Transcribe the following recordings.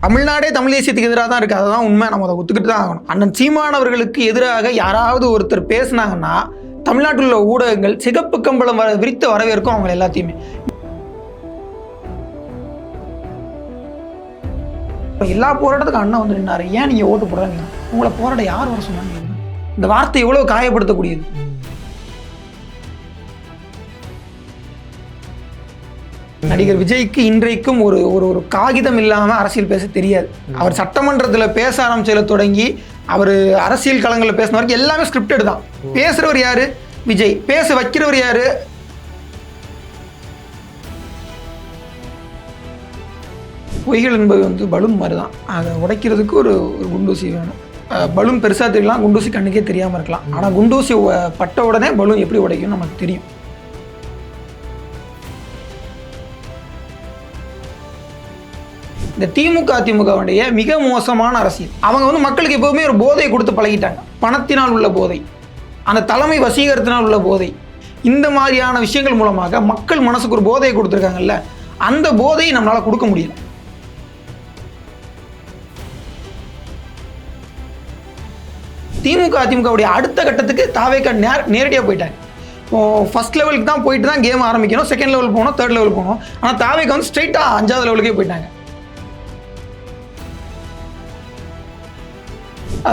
தமிழ்நாடே தமிழ் தேசியத்துக்கு எதிராக தான் இருக்குது. அதுதான் உண்மை. நம்ம அதை ஒத்துக்கிட்டு தான் ஆகணும். அண்ணன் சீமான் அவர்களுக்கு எதிராக யாராவது ஒருத்தர் பேசுனாங்கன்னா தமிழ்நாட்டில் உள்ள ஊடகங்கள் சிகப்பு கம்பளம் விரித்து வரவேற்கும் அவங்க எல்லாத்தையுமே. எல்லா போராட்டத்துக்கும் அண்ணன் வந்து நின்னாரு. ஏன் நீங்கள் ஓட்டு போடுறாங்க? உங்களை போராட யார் வர சொன்னாங்க? இந்த வார்த்தை எவ்வளோ காயப்படுத்தக்கூடியது. நடிகர் விஜய்க்கு இன்றைக்கும் ஒரு ஒரு காகிதம் இல்லாமல் அரசியல் பேச தெரியாது. அவர் சட்டமன்றத்தில் பேச ஆரம்பிச்சதில் தொடங்கி அவர் அரசியல் களங்களில் பேசின வரைக்கும் எல்லாமே ஸ்கிரிப்டட் தான். பேசுகிறவர் யாரு? விஜய். பேச வைக்கிறவர் யாரு? பொய்கள் என்பது வந்து பலூன் மாதிரி தான். அதை உடைக்கிறதுக்கு ஒரு குண்டூசி வேணும். பலூன் பெருசாக தெரியலாம், குண்டூசி கண்ணுக்கே தெரியாமல் இருக்கலாம். ஆனால் குண்டூசி பட்ட உடனே பலூன் எப்படி உடைக்கும்னு நமக்கு தெரியும். இந்த திமுக அதிமுகவுடைய மிக மோசமான அரசியல். அவங்க வந்து மக்களுக்கு எப்போவுமே ஒரு போதையை கொடுத்து பழகிட்டாங்க. பணத்தினால் உள்ள போதை, அந்த தலைமை வசீகரத்தினால் உள்ள போதை, இந்த மாதிரியான விஷயங்கள் மூலமாக மக்கள் மனசுக்கு ஒரு போதையை கொடுத்துருக்காங்கல்ல, அந்த போதையை நம்மளால் கொடுக்க முடியல. திமுக அதிமுகவுடைய அடுத்த கட்டத்துக்கு தாவேக்கா நேரடியாக போயிட்டாங்க. ஃபர்ஸ்ட் லெவலுக்கு தான் போயிட்டு தான் கேம் ஆரம்பிக்கணும், செகண்ட் லெவல் போகணும், தேர்ட் லெவல் போகணும். ஆனால் தாவேக்கா வந்து ஸ்ட்ரைட்டாக 5வது லெவலுக்கே போயிட்டாங்க.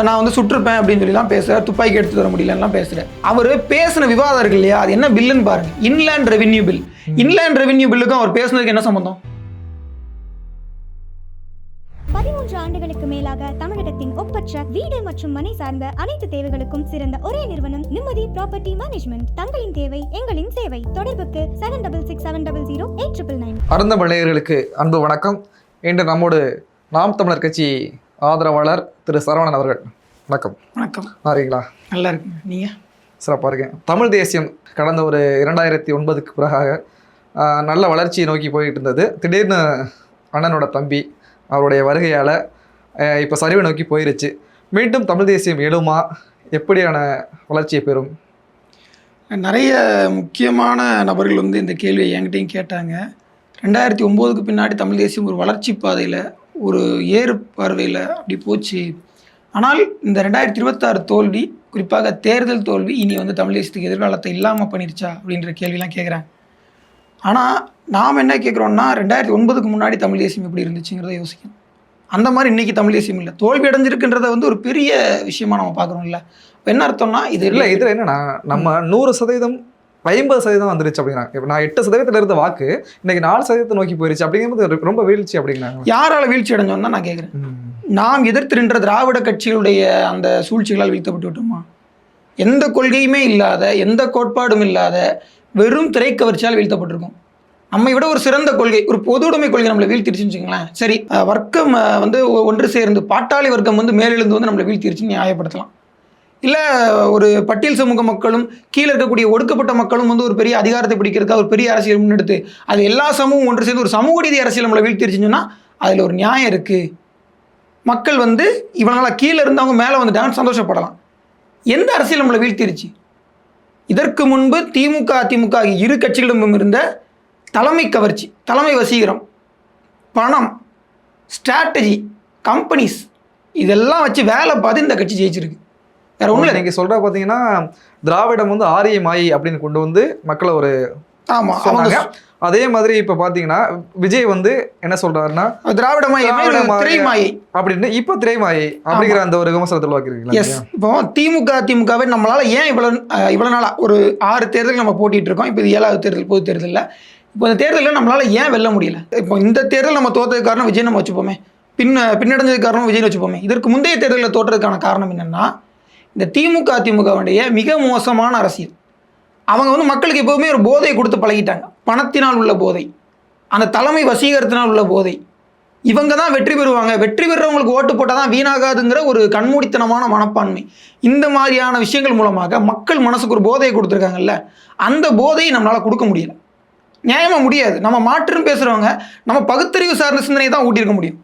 நான் வந்து சுற்றுப்பேன் அப்படின்னு சொல்லிலாம் பேசுகிறேன், துப்பாக்கி எடுத்து வர முடியலலாம் பேசுகிறேன். அவர் பேசின விவாதம் இருக்கு இல்லையா, அது என்ன பில்லுன்னு பாருங்க. Inland revenue bill. Inland revenue பில்லுக்கும் அவர் பேசுனதுக்கு என்ன சம்பந்தம்? 13 ஆண்டுகளுக்கு மேலாக தமிழகத்தின் ஒப்பற்ற வீடு மற்றும் மனை சார்ந்த அனைத்து தேவைகளுக்கும் சிறந்த ஒரே நிறுவனம் நிம்மதி ப்ராப்பர்ட்டி மேனேஜ்மெண்ட். தங்களின் தேவை எங்களின் சேவை. தொடர்புக்கு 7667008999. அருந்தமிழர்களுக்கு அன்பு வணக்கம். இன்று நம்மோடு நாம் தமிழர் கட்சி ஆதரவாளர் திரு சரவணன் அவர்கள். வணக்கம். வணக்கம். ஆறீங்களா? நல்லா இருக்குங்க. நீங்கள்? சிறப்பாக இருக்கேன். தமிழ் தேசியம் கடந்த ஒரு 2009க்கு பிறகாக நல்ல வளர்ச்சியை நோக்கி போயிட்டு இருந்தது. திடீர்னு அண்ணனோட தம்பி அவருடைய வருகையால் இப்போ சரிவை நோக்கி போயிருச்சு. மீண்டும் தமிழ் தேசியம் எழுமா? எப்படியான வளர்ச்சியை பெறும்? நிறைய முக்கியமான நபர்கள் வந்து இந்த கேள்வியை என்கிட்டையும் கேட்டாங்க. 2009க்கு பின்னாடி தமிழ் தேசியம் ஒரு வளர்ச்சி பாதையில், ஒரு ஏறு பார்வையில் அப்படி போச்சு. ஆனால் இந்த 2026 தோல்வி, குறிப்பாக தேர்தல் தோல்வி, இனி வந்து தமிழ் தேசியத்துக்கு எதிர்காலத்தை இல்லாமல் பண்ணிருச்சா அப்படின்ற கேள்விலாம் கேட்குறாங்க. ஆனால் நாம் என்ன கேட்குறோன்னா, 2009க்கு முன்னாடி தமிழ் தேசியம் எப்படி இருந்துச்சுங்கிறத யோசிக்கணும். அந்த மாதிரி இன்றைக்கி தமிழ் தேசியம் இல்லை, தோல்வி அடைஞ்சிருக்குன்றத வந்து ஒரு பெரிய விஷயமா நம்ம பார்க்குறோம்ல. இப்போ என்ன அர்த்தம்னா, இது இல்லை, இதில் என்னன்னா நம்ம 100% 50% வந்துருச்சு அப்படிங்கிறாங்க. இப்போ நான் 8% இருந்த வாக்கு இன்னைக்கு 4% நோக்கி போயிருச்சு அப்படிங்கிறது ரொம்ப வீழ்ச்சி அப்படிங்கிறாங்க. யாரால வீழ்ச்சி அடைஞ்சோம் தான் நான் கேட்குறேன். நாம் எதிர்த்து நின்ற திராவிட கட்சிகளுடைய அந்த சூழ்ச்சிகளால் வீழ்த்தப்பட்டு விட்டோமா? எந்த கொள்கையுமே இல்லாத, எந்த கோட்பாடும் இல்லாத வெறும் திரைக்கவர்ச்சியால் வீழ்த்தப்பட்டிருக்கோம். நம்மை விட ஒரு சிறந்த கொள்கை, ஒரு பொது உடைமை கொள்கை நம்மளை வீழ்த்திருச்சுன்னு வச்சுங்களேன். சரி, வர்க்கம் வந்து ஒன்று சேர்ந்து பாட்டாளி வர்க்கம் வந்து மேலெழுந்து வந்து நம்மளை வீழ்த்திருச்சுன்னு நியாயப்படுத்தலாம். இல்லை, ஒரு பட்டியல் சமூக மக்களும் கீழே இருக்கக்கூடிய ஒடுக்கப்பட்ட மக்களும் வந்து ஒரு பெரிய அதிகாரத்தை பிடிக்கிறதுக்காக ஒரு பெரிய அரசியல் முன்னெடுத்து அது எல்லா சமூகம் ஒன்று சேர்ந்து ஒரு சமூக நீதி அரசியல் நம்மளை வீழ்த்திருச்சுன்னா அதில் ஒரு நியாயம் இருக்குது. மக்கள் வந்து இவங்களால கீழே இருந்தவங்க மேலே வந்துட்டாங்கன்னு சந்தோஷப்படலாம். எந்த அரசியல் நம்மளை வீழ்த்திருச்சு? இதற்கு முன்பு திமுக அதிமுக இரு கட்சிகளிடமும் இருந்த தலைமை கவர்ச்சி, தலைமை வசீகரம், பணம், ஸ்ட்ராட்டஜி, கம்பெனிஸ், இதெல்லாம் வச்சு வேலை பார்த்து இந்த கட்சி ஜெயிச்சிருக்கு. வேற ஒன்றும் இல்லை. நீங்கள் சொல்கிற பார்த்தீங்கன்னா திராவிடம் வந்து ஆரிய மாயை அப்படின்னு கொண்டு வந்து மக்களை ஒரு ஆமாம். அதே மாதிரி இப்போ பார்த்தீங்கன்னா விஜய் வந்து என்ன சொல்றாருன்னா திராவிட மாயை அப்படின்னு, இப்போ திரைமாயை அப்படிங்கிற அந்த ஒரு விமர்சனத்தில் வாக்கிருக்கீங்களா? எஸ். இப்போ திமுக அதிமுகவை நம்மளால ஏன் இவ்வளோ நாளாக ஒரு 6 தேர்தல் நம்ம போட்டிட்டு இருக்கோம். இப்போ இது 7வது தேர்தல், பொது தேர்தலில். இப்போ இந்த தேர்தலில் நம்மளால ஏன் வெல்ல முடியல? இப்போ இந்த தேர்தல் நம்ம தோற்றதுக்கு காரணம் விஜய் நம்ம வச்சுப்போமே, பின்னடைஞ்சதுக்கு காரணம் விஜய் வச்சுப்போமே. இதற்கு முந்தைய தேர்தலில் தோற்றதுக்கான காரணம் என்னன்னா, இந்த திமுக அதிமுகவுடைய மிக மோசமான அரசியல். அவங்க வந்து மக்களுக்கு எப்போவுமே ஒரு போதையை கொடுத்து பழகிட்டாங்க. பணத்தினால் உள்ள போதை, அந்த தலைமை வசீகரத்தினால் உள்ள போதை. இவங்க தான் வெற்றி பெறுவாங்க, வெற்றி பெறுறவங்களுக்கு ஓட்டு போட்டால் தான் வீணாகாதுங்கிற ஒரு கண்மூடித்தனமான மனப்பான்மை. இந்த மாதிரியான விஷயங்கள் மூலமாக மக்கள் மனசுக்கு ஒரு போதையை கொடுத்துருக்காங்கல்ல, அந்த போதையை நம்மளால் கொடுக்க முடியல. நியாயமாக முடியாது. நம்ம மாற்றுன்னு பேசுகிறவங்க நம்ம பகுத்தறிவு சார்ந்த சிந்தனையை தான் ஊட்டியிருக்க முடியும்.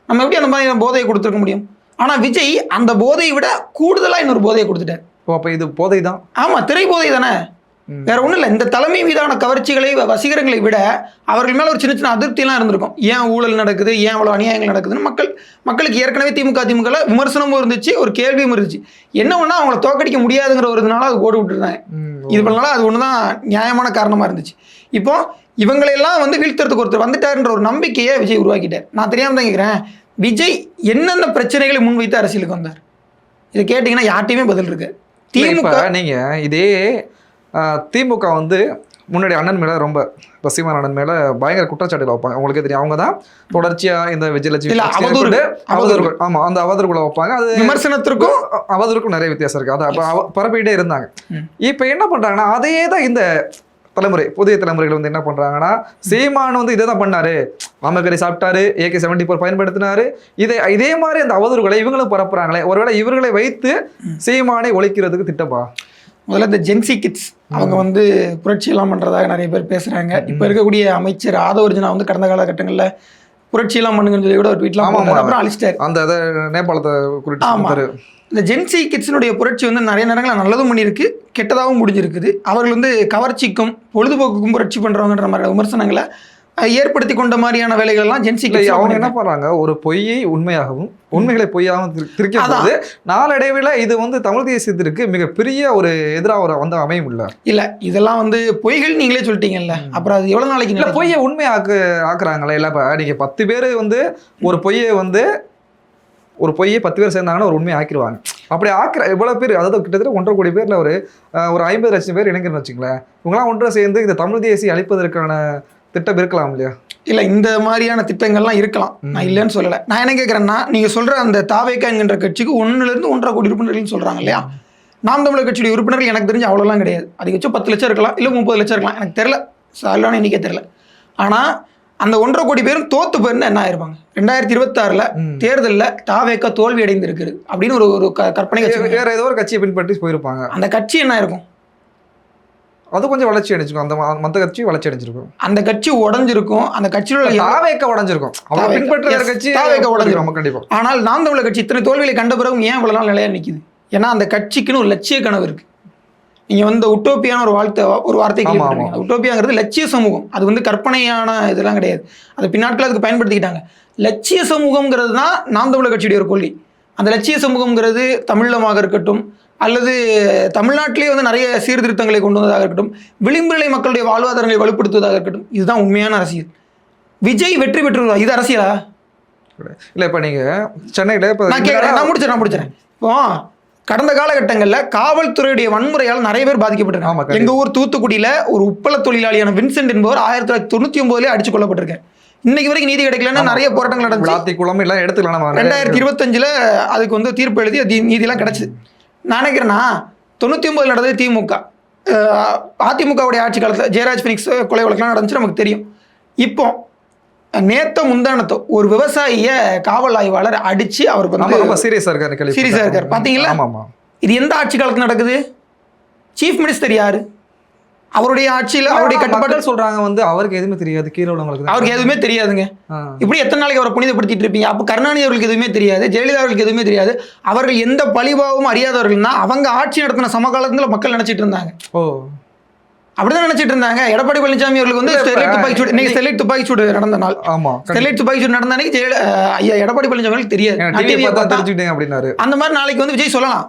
நம்ம எப்படி அந்த மாதிரி போதையை கொடுத்துருக்க முடியும்? ஆனால் விஜய் அந்த போதையை விட கூடுதலாக இன்னொரு போதையை கொடுத்துட்டார். அப்போ இது போதை தான். ஆமாம், திரை போதை தானே. வேற ஒன்றும் இல்லை. இந்த தலைமை மீதான கவர்ச்சிகளை வசீகரங்களை விட அவர்கள் மேலே ஒரு சின்ன சின்ன அதிருப்தியெல்லாம் இருந்திருக்கும். ஏன் ஊழல் நடக்குது, ஏன் அவ்வளோ அநியாயங்கள் நடக்குதுன்னு மக்களுக்கு ஏற்கனவே திமுக விமர்சனமும் இருந்துச்சு, ஒரு கேள்வியும் இருந்துச்சு. என்ன ஒன்றா அவங்கள தோக்கடிக்க முடியாதுங்கிற ஒரு இதனால அது ஓடி விட்டுருந்தாங்க. இது பண்ணாலும் அது ஒன்று தான் நியாயமான காரணமாக இருந்துச்சு. இப்போ இவங்களையெல்லாம் வந்து வீழ்த்துறதுக்கு ஒருத்தர் வந்துட்டாருன்ற ஒரு நம்பிக்கையை விஜய் உருவாக்கிட்டார். நான் தெரியாமல் தான் கேட்குறேன், விஜய் என்னென்ன பிரச்சனைகளை முன்வைத்து அரசியலுக்கு வந்தார்? இதை கேட்டிங்கன்னா யார்ட்டையுமே பதில் இருக்கு. திமுக நீங்கள் இதே திமுக வந்து முன்னாடி அண்ணன் மேலே ரொம்ப இப்போ சீமான் அண்ணன் மேலே பயங்கர குற்றச்சாட்டுகள் வைப்பாங்க. அவங்களுக்கே தெரியும். அவங்க தான் தொடர்ச்சியாக இந்த விஜயலட்சுமி அவதூறுகள், ஆமாம், அந்த அவதூறுகளை வைப்பாங்க. அது விமர்சனத்திற்கும் அவதூறுக்கும் நிறைய வித்தியாசம் இருக்குது. அதை அப்போ பரப்பிக்கிட்டே இருந்தாங்க. இப்போ என்ன பண்ணுறாங்கன்னா அதே தான் இந்த தலைமுறை, புதிய தலைமுறைகள் வந்து என்ன பண்ணுறாங்கன்னா, சீமான் வந்து இதை தான் பண்ணாரு, மாமக்கறி சாப்பிட்டாரு, AK-74 பயன்படுத்தினாரு, இதே மாதிரி அந்த அவதூறுகளை இவங்களும் பரப்புறாங்களே, ஒருவேளை இவர்களை வைத்து சீமானை ஒழிக்கிறதுக்கு திட்டப்பா? முதல்ல இந்த ஜென்சி கிட்ஸ் அவங்க வந்து புரட்சியெல்லாம் பண்ணுறதாக நிறைய பேர் பேசுகிறாங்க. இப்போ இருக்கக்கூடிய அமைச்சர் ஆதவர்ஜுனா வந்து கடந்த காலகட்டங்களில் புரட்சியெல்லாம் பண்ணுங்கன்னு சொல்லி கூட ஒரு வீட்டில் அப்புறம் அழிச்சிட்டாரு. அந்த நேபாளத்தை குறித்து இந்த ஜென்சி கிட்ஸினுடைய புரட்சி வந்து நிறைய நேரங்களில் நல்லதும் பண்ணியிருக்கு, கெட்டதாகவும் முடிஞ்சிருக்குது. அவர்கள் வந்து கவர்ச்சிக்கும் பொழுதுபோக்குக்கும் புரட்சி பண்ணுறவங்கன்ற மாதிரி விமர்சனங்களை ஏற்படுத்தி கொண்ட மாதிரியான வேலைகள்லாம் ஜென்சி கிட்ஸ் அவங்க என்ன பண்ணுறாங்க, ஒரு பொய்யை உண்மையாகவும் உண்மைகளை பொய்யாகவும் திரிக்கும்போது நாளடைவில் இது வந்து தமிழ் தேசியத்திற்கு மிகப்பெரிய ஒரு எதிராக வந்து அமையும் இல்லை. இதெல்லாம் வந்து பொய்கள் நீங்களே சொல்லிட்டீங்கல்ல, அப்புறம் அது எவ்வளோ நாளைக்கு இல்லை பொய்யை ஆக்குறாங்களே? இல்லை, இப்போ நீங்கள் 10 பேர் வந்து ஒரு பொய்யை 10 பேர் சேர்ந்தாங்கன்னா ஒரு உண்மையை ஆக்கிடுவாங்க. அப்படி ஆக்கிற எவ்வளோ பேர், அதாவது கிட்டத்தட்ட 1.5 கோடி பேரில் ஒரு 50 லட்சம் பேர் இணைக்கிறன்னு வச்சுங்களேன். இவங்களாம் ஒன்றை சேர்ந்து இந்த தமிழ் தேசியம் அழிப்பதற்கான திட்டம் இருக்கலாம் இல்லையா? இல்லை, இந்த மாதிரியான திட்டங்கள்லாம் இருக்கலாம், நான் இல்லைன்னு சொல்லலை. நான் என்ன கேட்குறேன்னா, நீங்கள் சொல்கிற அந்த தாவேகா என்கின்ற கட்சிக்கு 1-லேருந்து 1.5 கோடி உறுப்பினர்கள்னு சொல்கிறாங்க இல்லையா? நாம் தமிழர் கட்சியுடைய உறுப்பினர்கள் எனக்கு தெரிஞ்சு அவ்வளோலாம் கிடையாது. அதிகபட்சம் 10 லட்சம் இருக்கலாம், இல்லை 30 லட்சம் இருக்கலாம், எனக்கு தெரில, சாலான எண்ணிக்கை தெரில. ஆனால் அந்த 1.5 கோடி பேரும் தோத்து போயிருந்தா என்ன ஆயிருப்பாங்க? 2026 தேர்தலில் தாவேகா தோல்வி அடைந்திருக்குது அப்படின்னு ஒரு கற்பனை கட்சி, வேற ஏதோ ஒரு கட்சியை பின்பற்றி போயிருப்பாங்க. அந்த கட்சி என்ன இருக்கும்? அது கொஞ்சம் வளர்ச்சி அடைஞ்சிருக்கும். அந்த மற்ற கட்சி வளர்ச்சி அடைஞ்சிருக்கும், அந்த கட்சி உடஞ்சிருக்கும், அந்த கட்சியோட தாவேகா உடஞ்சிருக்கும், கட்சி தாவேகா உடஞ்சிருக்கும் கண்டிப்பா. ஆனால் நாம் தமிழர் கட்சி இத்தனை தோல்விகளை கண்ட பிறகும் ஏன் இவ்வளவு நாள் நிலையா நிற்குது? ஏன்னா அந்த கட்சிக்குன்னு ஒரு லட்சிய கனவு இருக்கு. நீங்க வந்து உட்டோப்பியான ஒரு வார்த்தை கேள்விப்பட்டிருக்கீங்க. உட்டோப்பியாங்கிறது லட்சிய சமூகம், அது வந்து கற்பனையான இதெல்லாம் கிடையாது. அது பின்னாட்கள் அதுக்கு பயன்படுத்திக்கிட்டாங்க. லட்சிய சமூகம்ங்கிறது தான் நாம் தமிழர் கட்சியுடைய ஒரு கொள்கை. அந்த லட்சிய சமூகம்ங்கிறது தமிழமாக இருக்கட்டும், அல்லது தமிழ்நாட்டிலேயே வந்து நிறைய சீர்திருத்தங்களை கொண்டு வந்ததாக இருக்கட்டும், விளிம்பு நிலை மக்களுடைய வாழ்வாதாரங்களை வலுப்படுத்துவதாக இருக்கட்டும், இதுதான் உண்மையான அரசியல். விஜய் வெற்றி பெற்று இது அரசியலா? இல்லை, இப்போ நீங்கள் சென்னையில் இப்போ நான் முடிச்சிடறேன். இப்போ கடந்த காலகட்டங்களில் காவல்துறையுடைய வன்முறையால் நிறைய பேர் பாதிக்கப்பட்டிருக்காங்க. எங்கள் ஊர் தூத்துக்குடியில் ஒரு உப்பள தொழிலாளியான வின்சென்ட் என்பவர் 1999 அடிச்சு கொல்லப்பட்டிருக்காரு. இன்னைக்கு வரைக்கும் நீதி கிடைக்கலன்னா நிறைய போராட்டங்கள் நடந்துச்சு. 2025 அதுக்கு வந்து தீர்ப்பு எழுதி அது நீதியெல்லாம் கிடைச்சிது. நான் நினைக்கிறேன்னா 99 நடந்தது திமுக, அதிமுகவுடைய ஆட்சி காலத்தில் ஜெயராஜ் ஃபினிக்ஸ் கொலை வழக்கெல்லாம் நடந்துச்சு, நமக்கு தெரியும். இப்போ நேத்த முந்தானத்தோ ஒரு விவசாயிய காவல் ஆய்வாளர் அடிச்சு அவருக்கு சீரியஸா இருக்காரு. பாத்தீங்களா? இது எந்த ஆட்சி காலத்துல நடக்குது? சீஃப் மினிஸ்டர் யாரு? அவருடைய ஆட்சியில் அவருடைய கட்டுப்பாடு சொல்றாங்க வந்து அவருக்கு எதுவுமே தெரியாது, கீழே உள்ளவங்களுக்கு அவருக்கு எதுவுமே தெரியாதுங்க. இப்படி எத்தனை நாளைக்கு அவரை புனிதப்படுத்திட்டு இருப்பீங்க? அப்போ கருணாநிதி அவர்களுக்கு எதுவுமே தெரியாது, ஜெயலலிதா அவர்களுக்கு எதுவுமே தெரியாது. அவர்கள் எந்த பழிபாவும் அறியாதவர்கள்னா அவங்க ஆட்சி நடத்தின சமகாலத்தில் மக்கள் நினைச்சிட்டு இருந்தாங்க. அப்படிதான் நினைச்சிட்டு இருந்தாங்க. எடப்பாடி பழனிசாமி அவர்களுக்கு வந்து ஸ்டெர்லைட் துப்பாக்கி சூடு நடந்த நாள், ஸ்டெர்லைட் துப்பாக்கி சூடு நடந்த அன்னைக்கு ஐயா எடப்பாடி பழனிசாமி அவர்களுக்கு தெரியாது. அந்த மாதிரி நாளைக்கு வந்து விஜய் சொல்லலாம்,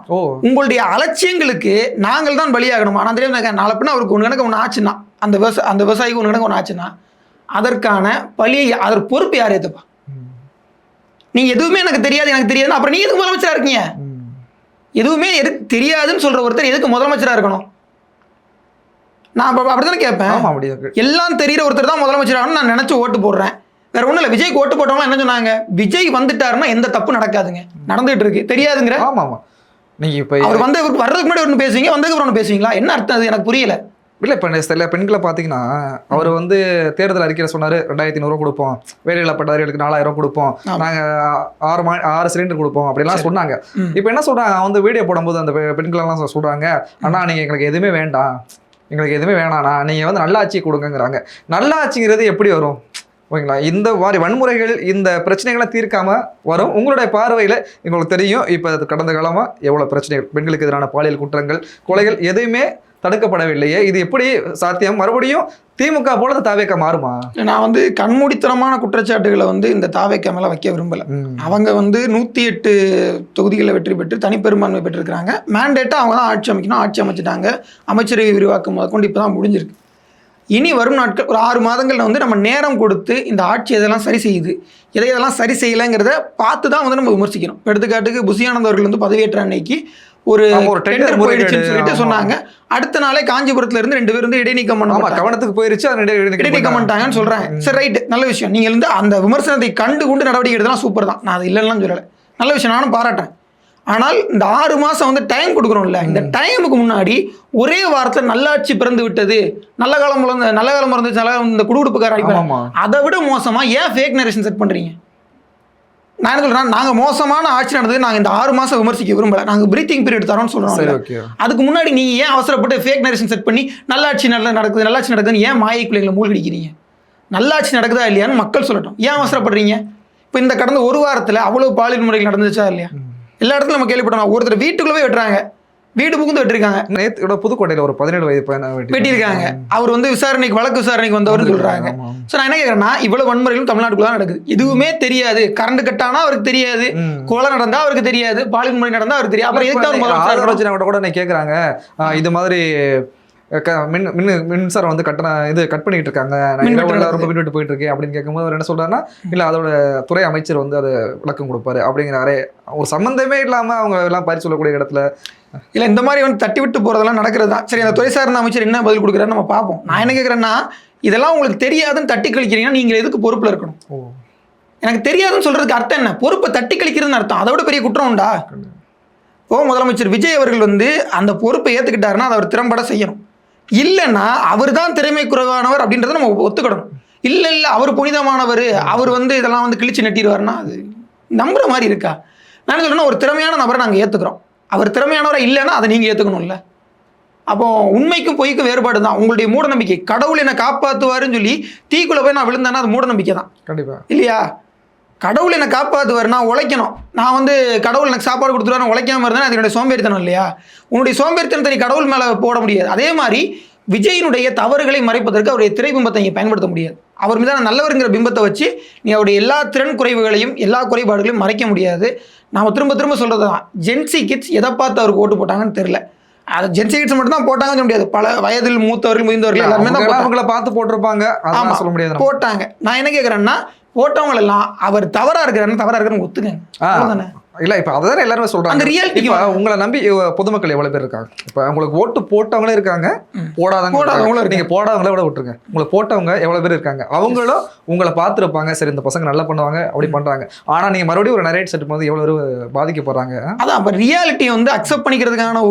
உங்களுடைய அலட்சியங்களுக்கு நாங்கள் தான் பலியாகணும். ஆனால் தெரியும் நாளை பின்ன அவருக்கு ஒன்று கணக்கு ஒன்று ஆச்சுன்னா, அந்த விவசாயிக்கு ஒன்று கணக்கு ஒன்று ஆச்சுன்னா அதற்கான பழியை அதற்கு பொறுப்பு யார் ஏற்றுப்பா? நீங்க எதுவுமே எனக்கு தெரியாதுன்னா அப்புறம் நீ எதுக்கு முதலமைச்சரா இருக்கீங்க? எதுவுமே தெரியாதுன்னு சொல்ற ஒருத்தர் எதுக்கு முதலமைச்சரா இருக்கணும்? நான் அப்படித்தானே கேட்பேன். எல்லாம் தெரிகிற ஒருத்தர் தான் முதலமைச்சராகணும் நான் நினைச்சு ஓட்டு போடுறேன். வேற ஒன்றும் இல்லை. விஜய்க்கு ஓட்டு போட்டவங்க என்ன சொன்னாங்க? விஜய் வந்துட்டாருன்னா எந்த தப்பு நடக்காதுங்க, நடந்துட்டு இருக்கு, தெரியாதுங்கிற. நீங்க இப்போ அவர் வந்து வர்றதுக்கு முன்னாடி ஒன்று பேசுவீங்க, வந்ததுக்கு அப்புறம் ஒன்று பேசுவீங்க, என்ன அர்த்தம்? அது எனக்கு புரியல. இல்லை, இப்போ சில பெண்களை பார்த்தீங்கன்னா அவர் வந்து தேர்தல் அறிக்கையில் சொன்னார் 2500 கொடுப்போம், வேலையில்லா பட்டதாரிகளுக்கு 4000 கொடுப்போம், நாங்கள் 6 சிலிண்டர் கொடுப்போம் அப்படிலாம் சொன்னாங்க. இப்போ என்ன சொல்கிறாங்க, வந்து வீடியோ போடும்போது அந்த பெண்களெல்லாம் சொல்கிறாங்க, அண்ணா நீங்கள் எங்களுக்கு எதுவுமே வேண்டாம், எங்களுக்கு எதுவுமே வேணாண்ணா, நீங்கள் வந்து நல்லாட்சியை கொடுங்கங்கிறாங்க. நல்லாட்சிங்கிறது எப்படி வரும்? ஓகேங்களா? இந்த மாதிரி வன்முறைகள் இந்த பிரச்சனைகளை தீர்க்காம வரும். உங்களுடைய பார்வையில் எங்களுக்கு தெரியும் இப்போ கடந்த காலமாக எவ்வளோ பிரச்சனைகள், பெண்களுக்கு எதிரான பாலியல் குற்றங்கள், கொலைகள் எதுவுமே தடுக்கப்படவில்லையே, இது எப்படி சாத்தியம்? மறுபடியும் திமுக போல தாவேக்கா மாறுமா? நான் வந்து கண்மூடித்தனமான குற்றச்சாட்டுகளை வந்து இந்த தாவேக்கா மேலே வைக்க விரும்பலை. அவங்க வந்து 108 தொகுதிகளில் வெற்றி பெற்று தனிப்பெரும்பான்மை பெற்றிருக்கிறாங்க. மேண்டேட்டாக அவங்க தான் ஆட்சி அமைக்கணும், ஆட்சி அமைச்சிட்டாங்க. அமைச்சரவை விரிவாக்கம் முதற்கொண்டு இப்போ தான் முடிஞ்சிருக்கு. இனி வரும் நாட்கள் ஒரு 6 மாதங்களில் வந்து நம்ம நேரம் கொடுத்து இந்த ஆட்சி எதெல்லாம் சரி செய்யுது, எதையெல்லாம் சரி செய்யலைங்கிறத பார்த்து தான் வந்து நம்ம விமர்சிக்கணும். எடுத்துக்காட்டுக்கு புசியானந்த் அவர்கள் வந்து பதவியேற்ற அன்னைக்கு ஒரு டெண்டர் போயிடுச்சுன்னு சொல்லிட்டு சொன்னாங்க. அடுத்த நாளே காஞ்சிபுரத்துல இருந்து 2 பேர் வந்து இடைநீக்கம் பண்ண கவனத்துக்கு போயிருச்சு, இடைநீக்கம் பண்ணிட்டாங்கன்னு சொல்றேன். சரி, ரைட், நல்ல விஷயம். நீங்க வந்து அந்த விமர்சனத்தை கண்டு கொண்டு நடவடிக்கை எடுத்தலாம், சூப்பர் தான். நான் அது இல்லைன்னு சொல்லலை, நல்ல விஷயம், நானும் பாராட்டேன். ஆனால் இந்த 6 மாதம் வந்து டைம் கொடுக்குறோம்ல, இந்த டைமுக்கு முன்னாடி ஒரே வாரத்தில் நல்லாட்சி பிறந்து விட்டது, நல்ல காலம் பிறந்துச்சு, இந்த குடுகுடுப்புக்கார அதை விட மோசமா ஏன் ஃபேக் நரேஷன் செட் பண்றீங்க? நான் என்ன சொல்றேன், நாங்கள் மோசமான ஆட்சி நடந்தது நாங்கள் இந்த 6 மாதம் விமர்சிக்க விரும்பல, நாங்கள் பிரீத்திங் பீரியட் தரோம்னு சொல்றோம். அதுக்கு முன்னாடி நீங்க ஏன் அவசரப்பட்டு ஃபேக் நரேஷன் செட் பண்ணி நல்லாட்சி நடக்குதுன்னு ஏன் மாயை பிள்ளைங்களை மூழ்கடிக்கிறீங்க? நல்லாட்சி நடக்குதா இல்லையான்னு மக்கள் சொல்லட்டும், ஏன் அவசரப்படுறீங்க? இப்போ இந்த கடந்த ஒரு வாரத்தில் அவ்வளவு பாலியல் முறைகள் நடந்துச்சா இல்லையா? எல்லா இடத்துலையும் நம்ம கேள்விப்பட்டோம். ஒருத்தர் வீட்டுக்குள்ளே போய் வெட்டுறாங்க, வீடு புகுந்து வெட்டிருக்காங்க. நேற்று புதுக்கோட்டையில் ஒரு 17 வயது பையனை வெட்டியிருக்காங்க. அவர் வந்து வழக்கு விசாரணைக்கு வந்தவர்னு சொல்றாங்க. ஸோ நான் என்ன கேட்குறேன்னா, இவ்வளவு வன்முறைகளும் தமிழ்நாட்டுக்குள்ள தான் நடக்குது. இதுவுமே தெரியாது. கரண்ட் கட்டானா அவருக்கு தெரியாது, கொலை நடந்தா அவருக்கு தெரியாது, பாலியல் முறை நடந்தா அவருக்கு தெரியாது. அப்புறம் எதுக்கு கூட நான் கேட்குறாங்க, இது மாதிரி மின்சாரம் வந்து கட் பண்ணிட்டு இருக்காங்க, ரொம்ப மின்வெட்டு போயிட்டு இருக்கேன் அப்படின்னு கேட்கும்போது அவர் என்ன சொல்றாருன்னா, இல்லை அதோட துறை அமைச்சர் வந்து அதை விளக்கம் கொடுப்பாரு அப்படிங்கிறாரே. ஒரு சம்பந்தமே இல்லாம அவங்க எல்லாம் பறி சொல்லக்கூடிய இடத்துல இல்லை இந்த மாதிரி வந்து தட்டி விட்டு போறதெல்லாம் நடக்கிறது தான். சரி, அந்த துறை சார்ந்த அமைச்சர் என்ன பதில் கொடுக்குறாரு நம்ம பார்ப்போம். நான் என்ன கேட்குறேன்னா, இதெல்லாம் உங்களுக்கு தெரியாதுன்னு தட்டி கழிக்கிறீங்கன்னா நீங்கள் எதுக்கு பொறுப்பில் இருக்கணும்? எனக்கு தெரியாதுன்னு சொல்றதுக்கு அர்த்தம் என்ன? பொறுப்பை தட்டி கழிக்கிறதுன்னு அர்த்தம். அதை விட பெரிய குற்றம் உண்டா? முதலமைச்சர் விஜய் அவர்கள் வந்து அந்த பொறுப்பை ஏற்றுக்கிட்டாருன்னா அதை அவர் திறம்பட செய்யணும். இல்லைன்னா அவர் தான் திறமை குறைவானவர் அப்படின்றத நம்ம ஒத்துக்கிடணும். இல்லை அவர் புனிதமானவர், அவர் வந்து இதெல்லாம் வந்து கிழிச்சு நட்டிடுவார்னா அது நம்புற மாதிரி இருக்கா? நான் சொல்றேன்னா, ஒரு திறமையான நபரை நாங்கள் ஏற்றுக்கிறோம், அவர் திறமையானவராக இல்லைன்னா அதை நீங்கள் ஏற்றுக்கணும்ல. அப்போ உண்மைக்கும் பொய்க்கும் வேறுபாடு தான். உங்களுடைய மூட நம்பிக்கை, கடவுள் என்னை காப்பாற்றுவாருன்னு சொல்லி தீக்குள்ள போய் நான் விழுந்தேன்னா அது மூட நம்பிக்கை தான். கண்டிப்பாக இல்லையா? கடவுள் என்னை காப்பாற்றுவார், நான் உழைக்கணும், நான் வந்து கடவுள் எனக்கு சாப்பாடு கொடுத்துருவாரு, நான் உழைக்காமல் இருந்தேன், அது என்னுடைய சோம்பேறித்தனம் இல்லையா? உன்னுடைய சோம்பேறித்தனத்தை நீ கடவுள் மேலே போட முடியாது. அதே மாதிரி விஜயினுடைய தவறுகளை மறைப்பதற்கு அவருடைய திரைபிம்பத்தை இங்கே பயன்படுத்த முடியாது. அவர் மீதான நல்லவருங்கிற பிம்பத்தை வச்சு நீ அவருடைய எல்லா திறன் குறைவுகளையும் எல்லா குறைபாடுகளையும் மறைக்க முடியாது. நாம் திரும்ப திரும்ப சொல்கிறது தான், ஜென்சி கிட்ஸ் எதை பார்த்து அவருக்கு ஓட்டு போட்டாங்கன்னு தெரியல. அது ஜென்சி கிட்ஸ் மட்டும் தான் போட்டாங்கன்னு சொல்ல முடியாது. பல வயதில் மூத்தவர்கள் முதிர்ந்தவர்கள் எல்லாருமே தான் அவங்கள பார்த்து போட்டிருப்பாங்க. ஆமாம், சொல்ல முடியாது, போட்டாங்க. நான் என்ன கேட்குறேன்னா, போட்டவங்க எல்லாம் அவர் தவறா இருக்கிறான்னு ஒத்துக்கங்க. இல்ல இப்ப அதான் எல்லாருமே சொல்றாங்க. அந்த ரியாலிட்டி உங்களை நம்பி பொதுமக்கள் எவ்வளவு பேர் இருக்காங்க. இப்ப உங்களுக்கு ஓட்டு போட்டவங்களே இருக்காங்க, போடாதவங்களும். நீங்க போடாதவங்கள விட விட்டுருங்க, உங்களுக்கு போட்டவங்க எவ்வளவு பேர் இருக்காங்க. அவங்களும் உங்களை பார்த்துருப்பாங்க, சரி இந்த பசங்க நல்லா பண்ணுவாங்க அப்படி பண்றாங்க. ஆனா நீங்க மறுபடியும் ஒரு நரேட் செட் போது எவ்வளவு பாதிக்கப்படுறாங்க. அதான் அப்ப ரியாலிட்டியை வந்து அக்செப்ட் பண்ணிக்கிறதுக்கான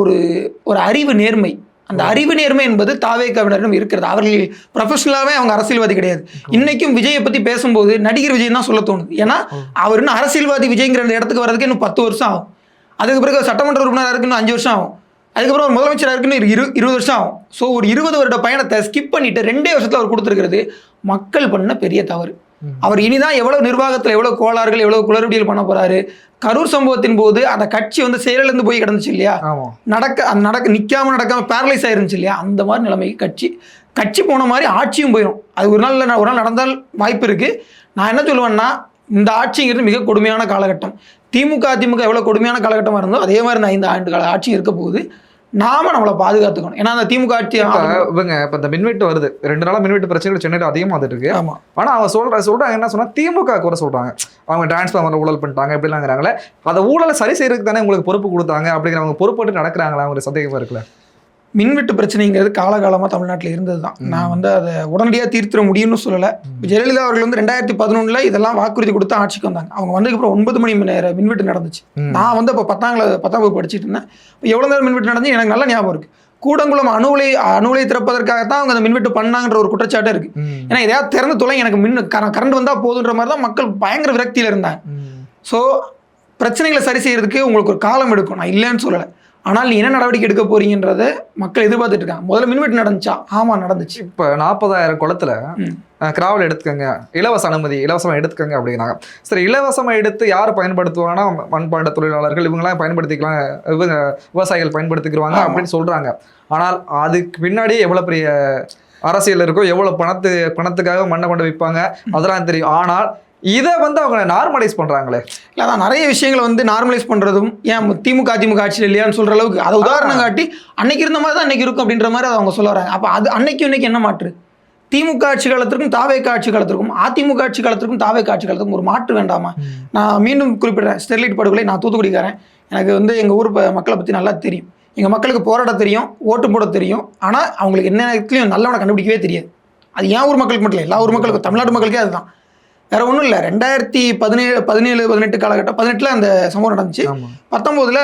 ஒரு அறிவு நேர்மை, அந்த அறிவு நேர்மை என்பது தாவேக்காவினரிடம் இருக்கிறது. அவர்கள் ப்ரொஃபஷனலாகவே அவங்க அரசியல்வாதி கிடையாது. இன்னைக்கும் விஜயை பற்றி பேசும்போது நடிகர் விஜய் தான் சொல்ல தோணுது. ஏன்னா அவர் இன்னும் அரசியல்வாதி விஜய்ங்கிற இடத்துக்கு வர்றதுக்கு இன்னும் 10 வருஷம் ஆகும். அதுக்கு பிறகு சட்டமன்ற உறுப்பினராக இருக்கு இன்னும் 5 வருஷம் ஆகும். அதுக்கப்புறம் ஒரு முதலமைச்சராக இருக்குன்னு 20 வருஷம் ஆகும். ஸோ ஒரு 20 வருட பயணத்தை ஸ்கிப் பண்ணிட்டு 2 வருஷத்தில் அவர் கொடுத்துருக்கிறது மக்கள் பண்ண பெரிய தவறு. அவர் இனிதான் எவ்வளவு நிர்வாகத்தில் எவ்வளவு கோளாறுகள் எவ்வளவு குளறுபடிகள் பண்ண போறாரு. கரூர் சம்பவத்தின் போது அந்த கட்சி வந்து செயலிழந்து போய் கிடந்துச்சு இல்லையா, நிற்காம பேரலைஸ் ஆயிருந்துச்சு இல்லையா, அந்த மாதிரி நிலைமைக்கு கட்சி போன மாதிரி ஆட்சியும் போயிடும். அது ஒரு நாள் நடந்தால் வாய்ப்பு இருக்கு. நான் என்ன சொல்லுவேன்னா, இந்த ஆட்சிங்கிறது மிக கொடுமையான காலகட்டம். அதிமுக எவ்வளவு கொடுமையான காலகட்டமாக இருந்தோ அதே மாதிரி இந்த 5 ஆண்டு கால ஆட்சி இருக்க போகுது. நாம நம்மளை பாதுகாத்துக்கணும். ஏன்னா அந்த திமுக ஆட்சி இவங்க இப்போ இந்த மின்வெட்டு வருது, 2 நாளாக மின்வெட்டு பிரச்சனைகள் சென்னையில் அதிகமாக வந்துட்டு இருக்கு. ஆமா, ஆனால் அவங்க சொல்றாங்க என்ன சொன்னா, திமுக குறை சொல்றாங்க, அவங்க டிரான்ஸ்ஃபார்மர் ஊழல் பண்ணிட்டாங்க எப்படிலாங்கிறாங்களே. அதை ஊழலை சரி செய்யறதுக்கு தானே உங்களுக்கு பொறுப்பு கொடுத்தாங்க அப்படிங்கிற அவங்க பொறுப்பட்டு நடக்கிறாங்களா, அவங்க சந்தேகமா இருக்குல்ல. மின்வெட்டு பிரச்சனைங்கிறது காலகாலமாக தமிழ்நாட்டில் இருந்தது தான். நான் வந்து அதை உடனடியாக தீர்த்திட முடியும்னு சொல்லலை. ஜெயலலிதா அவர்கள் வந்து 2011 இதெல்லாம் வாக்குறுதி கொடுத்து ஆட்சிக்கு வந்தாங்க. அவங்க வந்ததுக்கப்புறம் 9 மணி நேரம் மின்வெட்டு நடந்துச்சு. நான் வந்து இப்போ 10ஆம் வகுப்பு படிச்சுட்டு இருந்தேன். இப்போ எவ்வளோ நேரம் மின்வெட்டு நடந்துச்சு எனக்கு நல்ல ஞாபகம் இருக்குது. கூடங்குளம் அணுலை திறப்பதற்காகத்தான் அவங்க அந்த மின்வெட்டு பண்ணாங்கன்ற ஒரு குற்றச்சாட்டு இருக்குது. ஏன்னா எதையாவது திறந்து தொலை, எனக்கு கரண்ட் வந்தால் போதுன்ற மாதிரி தான் மக்கள் பயங்கர விரக்தியில் இருந்தாங்க. ஸோ பிரச்சனைகளை சரி செய்யறதுக்கு உங்களுக்கு ஒரு காலம் எடுக்கும், நான் இல்லைன்னு சொல்லலை. ஆனால் நீ என்ன நடவடிக்கை எடுக்க போறீங்கன்றத மக்கள் எதிர்பார்த்துட்டு இருக்காங்க. முதல்ல மின்வெட்டு நடந்துச்சா? ஆமா நடந்துச்சு. இப்போ 40,000 குளத்துல கிராவல் எடுத்துக்கங்க, இலவச அனுமதி இலவசமாக எடுத்துக்கங்க அப்படிங்கிறாங்க. சரி, இலவசமாக எடுத்து யார் பயன்படுத்துவாங்கன்னா மண்பாண்ட தொழிலாளர்கள் இவங்களாம் பயன்படுத்திக்கலாம், இவங்க விவசாயிகள் பயன்படுத்திக்கிடுவாங்க அப்படின்னு சொல்கிறாங்க. ஆனால் அதுக்கு பின்னாடியே எவ்வளோ பெரிய அரசியல் இருக்கோ, எவ்வளோ பணத்துக்காக மண்ணை கொண்டு விற்பாங்க அதெல்லாம் தெரியும். ஆனால் இதை அவங்க நார்மலைஸ் பண்ணுறாங்களே. இல்லை, அதான் நிறைய விஷயங்களை நார்மலைஸ் பண்ணுறதும் ஏன் திமுக ஆட்சியில் இல்லையான்னு சொல்கிற அளவுக்கு அதை உதாரணம் காட்டி அன்னைக்கு இருந்த மாதிரி தான் அன்னைக்கு இருக்கும் அப்படின்ற மாதிரி அதை அவங்க சொல்ல வராங்க. அப்போ அது அன்னைக்கு இன்னைக்கு என்ன மாற்று? திமுக ஆட்சி காலத்திற்கும் தாவேக ஆட்சி காலத்திற்கும், அதிமுக ஆட்சி காலத்திற்கும் தாவேக ஆட்சி காலத்திற்கும் ஒரு மாற்று வேண்டாமா? நான் மீண்டும் குறிப்பிடுறேன், ஸ்டெர்லைட் படுகொலை, நான் தூத்துக்குடிக்காரன், எனக்கு எங்கள் ஊர் மக்களை பற்றி நல்லா தெரியும். எங்கள் மக்களுக்கு போராட தெரியும், ஓட்டு போட தெரியும். ஆனால் அவங்களுக்கு என்ன இடத்துலையும் நல்லவனை கண்டுபிடிக்கவே தெரியாது. அது ஏன் ஊர் மக்களுக்கு மட்டும் இல்லை, எல்லா ஊர் மக்களுக்கும், தமிழ்நாட்டு மக்களுக்கே அதுதான். வேற ஒன்றும் இல்லை. 2017-18 காலகட்டம், 18 அந்த சம்பவம் நடந்துச்சு. 19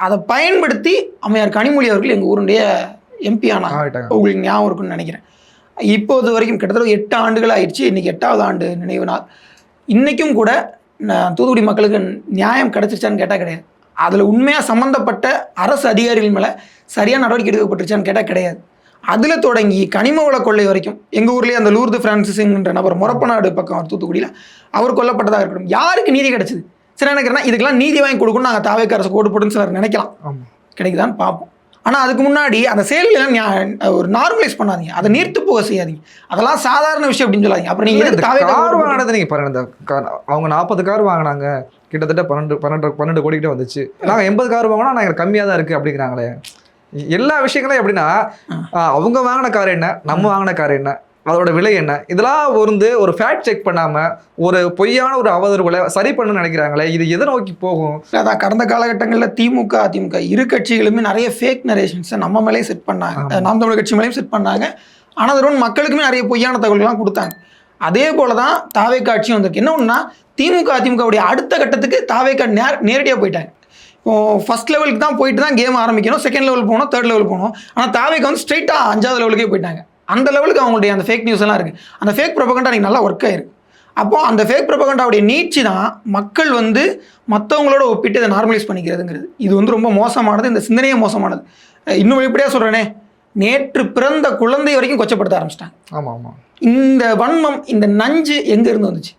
அதை பயன்படுத்தி அம்மையார் கனிமொழி அவர்கள் எங்கள் ஊருடைய எம்பி ஆனாங்க. உங்களுக்கு ஞாபகம் இருக்குன்னு நினைக்கிறேன். இப்போது வரைக்கும் கிட்டத்தட்ட 8 ஆண்டுகள் ஆயிடுச்சு. இன்னைக்கு 8வது ஆண்டு நினைவு நாள். இன்றைக்கும் கூட தூத்துக்குடி மக்களுக்கு நியாயம் கிடைச்சிருச்சான்னு கேட்டால் கிடையாது. அதில் உண்மையாக சம்மந்தப்பட்ட அரசு அதிகாரிகள் மேலே சரியான நடவடிக்கை எடுக்கப்பட்டுருச்சான்னு கேட்டால் கிடையாது. அதில் தொடங்கி கனிம வள கொள்ளை வரைக்கும் எங்கள் ஊர்லேயே அந்த லூர்து பிரான்சிஸ்ன்ற நபர் முறப்பநாடு பக்கம் தூத்துக்குடியில் அவர் கொல்லப்பட்டதாக இருக்கட்டும், யாருக்கு நீதி கிடைச்சிது? சரி, நினைக்கிறேன்னா இதுக்கெல்லாம் நீதி வாங்கி கொடுக்கணும் நாங்கள் தாவேக அரசு கோடு போட்டுன்னு சிலர் நினைக்கலாம். கிடைக்குதான்னு பார்ப்போம். ஆனால் அதுக்கு முன்னாடி அந்த செயல்களெல்லாம் ஒரு நார்மலைஸ் பண்ணாதீங்க, அதை நீர்த்து போக செய்யாதீங்க. அதெல்லாம் சாதாரண விஷயம் அப்படின்னு சொல்லாதீங்க. அப்புறம் நீங்கள் கார் வாங்கினது நீங்கள் பாருங்க, அவங்க 40 கார் வாங்கினாங்க, கிட்டத்தட்ட 12 கோடிக்கிட்ட வந்துச்சு. நாங்கள் 80 கார் வாங்கினா நாங்கள் கம்மியாக தான் இருக்குது அப்படிங்கிறாங்களே. எல்லா விஷயங்களும் எப்படின்னா, அவங்க வாங்கின கார் என்ன, நம்ம வாங்கின கார் என்ன, அதோட விலை என்ன, இதெல்லாம் ஒரு ஃபேக்ட் செக் பண்ணாமல் ஒரு பொய்யான ஒரு அவதூறுகளை சரி பண்ணணும்னு நினைக்கிறாங்களே. இது எதை நோக்கி போகும்? அதான் கடந்த காலகட்டங்களில் திமுக அதிமுக இரு கட்சிகளுமே நிறைய ஃபேக் நரேஷன்ஸை நம்ம மேலேயும் செட் பண்ணாங்க, நாம் தமிழர் கட்சி மேலேயும் செட் பண்ணாங்க. ஆனால் அது மக்களுக்குமே நிறைய பொய்யான தகவல்கள்லாம் கொடுத்தாங்க. அதே போல தான் தாவேக ஆட்சியும் வந்திருக்கு. என்ன ஒன்றுனா, திமுக அதிமுகவுடைய அடுத்த கட்டத்துக்கு தாவேக நேரடியாக போயிட்டாங்க. ஃபர்ஸ்ட் லெவலுக்கு தான் போயிட்டு தான் கேம் ஆரம்பிக்கணும், செகண்ட் லெவல் போகணும், தேர்ட் லெவல் போகணும். ஆனால் தாவேக ஸ்ட்ரெயிட்டாக 5வது லெவலுக்கே போயிட்டாங்க. அந்த லெவலுக்கு அவங்களுடைய அந்த ஃபேக் நியூஸ் எல்லாம் இருக்குது. அந்த ஃபேக் ப்ரொபகண்டா எனக்கு நல்லா ஒர்க் ஆயிருக்கு. அப்போது அந்த ஃபேக் ப்ரொபகண்டாவுடைய நீட்சி தான் மக்கள் மற்றவங்களோட ஒப்பிட்டு இதை நார்மலைஸ் பண்ணிக்கிறதுங்கிறது. இது ரொம்ப மோசமானது, இந்த சிந்தனையே மோசமானது. இன்னும் வெளிப்படையாக சொல்கிறேனே, நேற்று பிறந்த குழந்தை வரைக்கும் கொச்சப்படுத்த ஆரம்பிச்சிட்டாங்க. ஆமாம் ஆமாம். இந்த வன்மம், இந்த நஞ்சு எங்கேருந்து வந்துச்சு?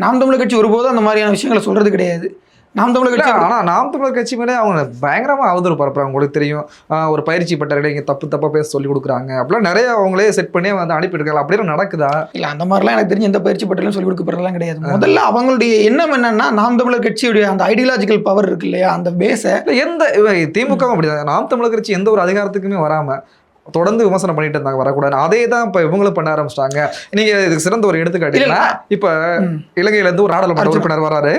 நாம் தமிழர் கட்சி ஒருபோதும் அந்த மாதிரியான விஷயங்களை சொல்கிறது கிடையாது. நாம் தமிழர் கட்சி, ஆனால் நாம் தமிழர் கட்சி மேலே அவங்க பயங்கரமாக அவதூறு பரப்புறாங்க. உங்களுக்கு தெரியும், ஒரு பயிற்சி பட்டறையில் இங்கே தப்பாக பேச சொல்லி கொடுக்குறாங்க. அப்படிலாம் நிறைய அவங்களே செட் பண்ணி அனுப்பியிருக்காங்க. அப்படிலாம் நடக்குதா? இல்லை, அந்த மாதிரிலாம் எனக்கு தெரிஞ்சு எந்த பயிற்சி பட்டறையிலும் சொல்லி கொடுக்கப்படுறதுலாம் கிடையாது. முதல்ல அவங்களுடைய எண்ணம் என்னன்னா, நாம் தமிழர் கட்சியுடைய அந்த ஐடியாலஜிக்கல் பவர் இருக்கு இல்லையா, அந்த பேஸை திமுக அப்படிதான். நாம் தமிழர் கட்சி எந்த ஒரு அதிகாரத்துக்குமே வராமல் தொடர்ந்து விமர்சனம் பண்ணிட்டு இருந்தாங்க, வரக்கூடாது. அதே தான் இப்போ இவங்களும் பண்ண ஆரம்பிச்சிட்டாங்க. நீங்க இதுக்கு சிறந்த ஒரு எடுத்துக்காட்டுனா, இப்போ இலங்கையில இருந்து ஒரு நாடாளுமன்ற உறுப்பினர் வராரு.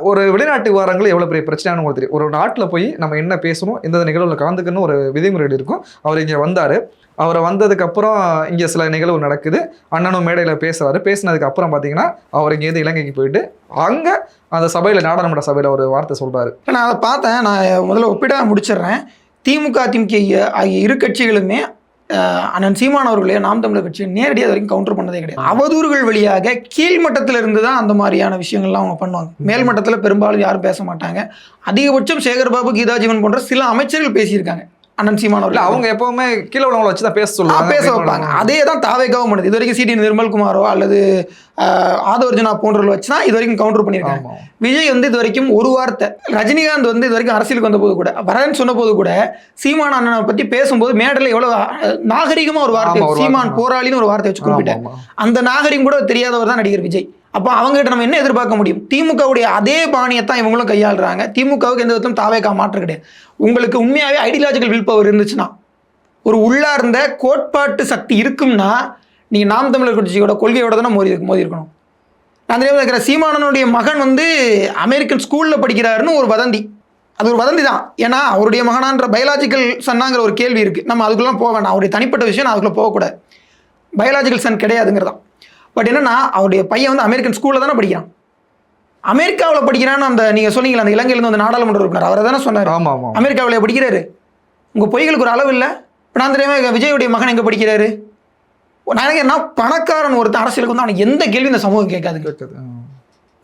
ஒரு வெளிநாட்டு விவகாரங்கள் எவ்வளோ பெரிய பிரச்சனைன்னு உங்களுக்கு தெரியும். ஒரு நாட்டில் போய் நம்ம என்ன பேசணும், எந்த நிகழ்வுல கலந்துக்கணும் ஒரு விதிமுறைகள் இருக்கும். அவர் இங்கே வந்தார். அவரை வந்ததுக்கப்புறம் இங்கே சில நிகழ்வு நடக்குது. அண்ணனும் மேடையில் பேசுகிறாரு. பேசினதுக்கு அப்புறம் பார்த்தீங்கன்னா அவர் இங்கேருந்து இலங்கைக்கு போயிட்டு அங்கே அந்த சபையில், நாடாளுமன்ற சபையில் ஒரு வார்த்தை சொல்கிறாரு. நான் அதை பார்த்தேன். நான் முதல்ல ஒப்பிட முடிச்சிடுறேன். திமுக அதிமுக ஆகிய இரு கட்சிகளுமே அண்ணன் சீமான் அவர்களே நாம் தமிழர் கட்சியை நேரடியாக வரைக்கும் கவுண்டர் பண்ணதே கிடையாது. அவதூறுகள் வழியாக கீழ்மட்டத்தில் இருந்து தான் அந்த மாதிரியான விஷயங்கள்லாம் அவங்க பண்ணுவாங்க. மேல்மட்டத்தில் பெரும்பாலும் யாரும் பேச மாட்டாங்க. அதிகபட்சம் சேகர்பாபு, கீதா ஜீவன் போன்ற சில அமைச்சர்கள் பேசியிருக்காங்க அண்ணன் சீமான் அவர்கள். அவங்க எப்பவுமே கீழே உள்ளவங்களை வச்சு தான் பேச சொல்லுவாங்க, பேச வைப்பாங்க. அதே தான் தாவேகவும் பண்ணுது. இது வரைக்கும் சிடி நிர்மல்குமாரோ அல்லது ஆதவர்ஜுனா போன்றவர்கள் வச்சு தான் இது வரைக்கும் கவுண்டர் பண்ணியிருக்காங்க. விஜய் இது வரைக்கும் ஒரு வார்த்தை, ரஜினிகாந்த் இது வரைக்கும் அரசியலுக்கு வந்த போது கூட, வரேன்னு சொன்ன போது கூட, சீமான் அண்ணனை பற்றி பேசும்போது மேடல எவ்வளவு நாகரிகமா ஒரு வார்த்தை, சீமான் போராளின்னு ஒரு வார்த்தை வச்சு குறிப்பிட்டார். அந்த நாகரிகம் கூட தெரியாதவர் தான் நடிகர் விஜய். அப்போ அவங்ககிட்ட நம்ம என்ன எதிர்பார்க்க முடியும்? திமுகவுடைய அதே பாணியத்தான் இவங்களும் கையாளுறாங்க. திமுகவுக்கு எந்த விதத்திலும் தாவேகா மாற்று கிடையாது. உங்களுக்கு உண்மையாகவே ஐடியாலஜிக்கல் வில் பவர் இருந்துச்சுன்னா, ஒரு உள்ளார்ந்த கோட்பாட்டு சக்தி இருக்கும்னா, நீங்கள் நாம் தமிழர் கட்சியோட கொள்கையோட தானே மோதி இருக்கணும். நான் தெரியாமல் இருக்கிற சீமானனுடைய மகன் அமெரிக்கன் ஸ்கூலில் படிக்கிறாருன்னு ஒரு வதந்தி. அது ஒரு வதந்தி தான். ஏன்னா அவருடைய மகனான்ற பயாலஜிக்கல் சன்னாங்கிற ஒரு கேள்வி இருக்குது. நம்ம அதுக்குள்ளே போக வேண்டாம். அவருடைய தனிப்பட்ட விஷயம், நான் அதுக்குள்ளே போகக்கூடாது. Biological Sun கிடையாதுங்கிறதான். பட் என்னன்னா, அவருடைய பையன் அமெரிக்கன் ஸ்கூலில் தானே படிக்கிறான். அமெரிக்காவில் படிக்கிறான்னு அந்த நீங்கள் சொன்னீங்களா, அந்த இலங்கையிலேருந்து நாடாளுமன்ற உறுப்பினர் அவரை தானே சொன்னார். அமெரிக்காவில் படிக்கிறாரு. உங்கள் பொய்களுக்கு ஒரு அளவு இல்லை. இப்போ நான் தெரியாம விஜயுடைய மகன் எங்கே படிக்கிறாரு? நான் என்ன, பணக்காரன் ஒருத்தன் அரசியலுக்கு அவனுக்கு எந்த கேள்வி இந்த சமூகம் கேட்காது.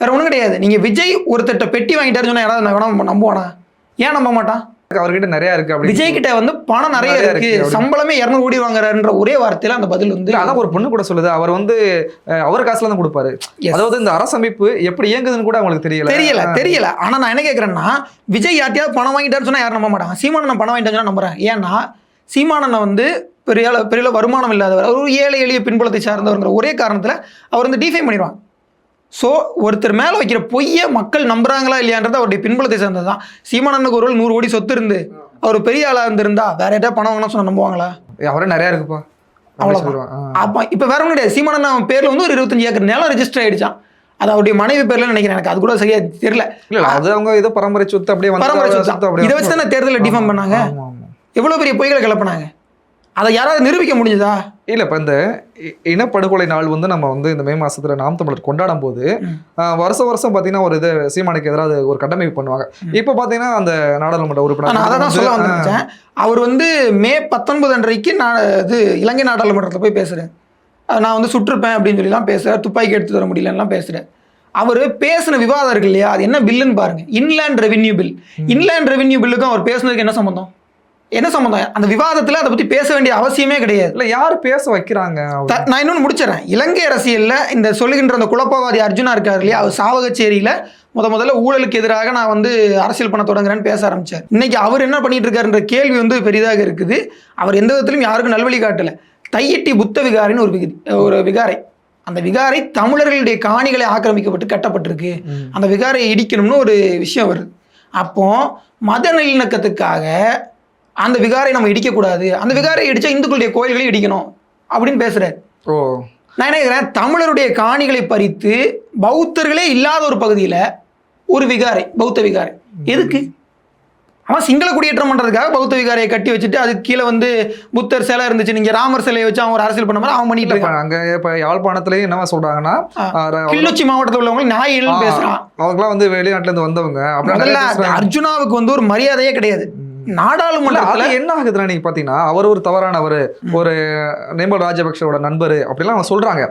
வேற ஒன்றும் கிடையாது. நீங்கள் விஜய் ஒருத்தட்ட பெட்டி வாங்கிட்டாருன்னு சொன்னால் யாராவது நம்புவானா? ஏன் நம்ப மாட்டான்? அவர்கிட்ட நிறைய இருக்கு அப்படி. விஜய் கிட்ட வந்து பணம் நிறைய இருக்கு, சம்பளமே 200 கோடி வாங்குறாருன்ற ஒரே வார்த்தையில அந்த பதில் வந்து. அதான் ஒரு பொண்ணு கூட சொல்லுது, அவர் வந்து அவர் காசுல தான் கொடுப்பாரு. அதாவது இந்த அரசமைப்பு எப்படி இயங்குதுன்னு கூட அவங்களுக்கு தெரியல. ஆனா நான் என்ன கேட்கறேன்னா, விஜய் யார்ட்டையாவது பணம் வாங்கிட்டாருன்னு சொன்னா யாரும் நம்ப மாட்டாங்க. சீமானன் பணம் வாங்கிட்டாங்கன்னா நம்புறேன். ஏன்னா சீமானனை வந்து பெரிய வருமானம் இல்லாதவர், ஒரு ஏழை எளிய பின்புலத்தை சார்ந்தவர்ங்கிற ஒரே காரணத்துல அவர் வந்து டிஃபைன் பண்ணிடுவாங்க. ஸோ ஒருத்தர் மேலே வைக்கிற பொய்யை மக்கள் நம்புறாங்களா இல்லையான்றது அவருடைய பின்புலத்தை சேர்ந்தது தான். சீமானனுக்கு ஒரு 100 கோடி சொத்து இருந்து அவர் பெரிய ஆளாக இருந்திருந்தா வேற ஏதாவது பணம் வாங்கினா சொன்னா நம்புவாங்களா? அவரே நிறையா இருக்குப்பா, அவ்வளோதான். அப்போ இப்போ வேற ஒன்றும் கிடையாது. சீமானன் பேரில் வந்து ஒரு 25 ஏக்கர் நிலம் ரெஜிஸ்டர் ஆகிடுச்சான். அது அவருடைய மனைவி பேர்ல நினைக்கிறேன், எனக்கு அது கூட சரியா தெரியல. அது அவங்க ஏதோ பரம்பரை சொத்து அப்படியே இதை வச்சு தானே தேர்தலில் டிஃபைன் பண்ணாங்க. எவ்வளோ பெரிய பொய்களை கிளப்பினாங்க, அதை யாராவது நிரூபிக்க முடிஞ்சதா? இல்லை. இப்போ இந்த இனப்படுகொலை நாள் வந்து நம்ம வந்து இந்த மே மாசத்துல நாம் தமிழர் கொண்டாடும் போது வருஷம் பார்த்தீங்கன்னா ஒரு இது சீமானுக்கு எதிராக ஒரு கட்டமைப்பு பண்ணுவாங்க. இப்போ பார்த்தீங்கன்னா அந்த நாடாளுமன்ற உறுப்பினர் நான் அதை தான் சொல்ல வந்துருச்சேன். அவர் வந்து மே 19 அன்றைக்கு நான் இது இலங்கை நாடாளுமன்றத்தில் போய் பேசுகிறேன், நான் வந்து சுற்றுப்பேன் அப்படின்னு சொல்லிலாம் பேசுகிறேன், துப்பாக்கி எடுத்து தர முடியலலாம் பேசுகிறேன். அவர் பேசின விவாதம் இருக்கு இல்லையா, அது என்ன பில்லுன்னு பாருங்க, inland revenue bill. Inland revenue பில்லுக்கும் அவர் பேசுனதுக்கு என்ன சம்பந்தம்? அந்த விவாதத்தில் அதை பற்றி பேச வேண்டிய அவசியமே கிடையாது. இல்லை, யார் பேச வைக்கிறாங்க? நான் இன்னொன்று முடிச்சிடறேன். இலங்கை அரசியலில் இந்த சொல்லுகின்ற அந்த குழப்பவாதி அர்ஜுனா இருக்கார் இல்லையா, அவர் சாவகச்சேரியில் முதல்ல ஊழலுக்கு எதிராக நான் வந்து அரசியல் பண்ண தொடங்குறேன்னு பேச ஆரம்பித்தார். இன்னைக்கு அவர் என்ன பண்ணிட்டு இருக்காருன்ற கேள்வி வந்து பெரிதாக இருக்குது. அவர் எந்த விதத்திலும் யாருக்கும் நல்வழி காட்டலை. தையிட்டி புத்த விகாரின்னு ஒரு விகாரை, அந்த விகாரை தமிழர்களுடைய காணிகளை ஆக்கிரமிக்கப்பட்டு கட்டப்பட்டிருக்கு, அந்த விகாரையை இடிக்கணும்னு ஒரு விஷயம் வருது. அப்போ மத நல்லிணக்கத்துக்காக அந்த விகாரை நம்ம இடிக்கக்கூடாது, அந்த விகாரை இடிச்சா இந்துக்களுடைய கோயில்களையும் இடிக்கணும் அப்படின்னு பேசுறாரு. நான் என்ன கேட்குறேன், தமிழருடைய காணிகளை பறித்து பௌத்தர்களே இல்லாத ஒரு பகுதியில் ஒரு விகாரை, பௌத்த விகாரை எதுக்கு? அவன் சிங்கள குடியேற்றம் பண்ணுறதுக்காக பௌத்த விகாரையை கட்டி வச்சுட்டு அதுக்கு கீழே வந்து புத்தர் சிலை இருந்துச்சு, நீங்கள் ராமர் சிலையை வச்சு அவன் ஒரு அரசியல் பண்ண மாதிரி அவன் பண்ணிட்டு இருக்கான். அங்கே இப்போ யாழ்ப்பாணத்துலேயும் என்னவா சொல்கிறாங்கன்னா, கிளிநொச்சி மாவட்டத்தில் உள்ளவங்க நாயில்னு பேசுகிறான். அவங்களாம் வந்து வெளிநாட்டிலேருந்து வந்தவங்க. அப்படின்னா அர்ஜுனாவுக்கு வந்து ஒரு மரியாதையே கிடையாது. நாடாளுமன்றத்தில் என்ன ஆகுதுன்னா, நீங்க பாத்தீங்கன்னா அவர் ஒரு தவறானவர், ஒரு நிமல் ராஜபக்சோட நண்பர் அப்படிலாம் அவங்க சொல்றாங்க.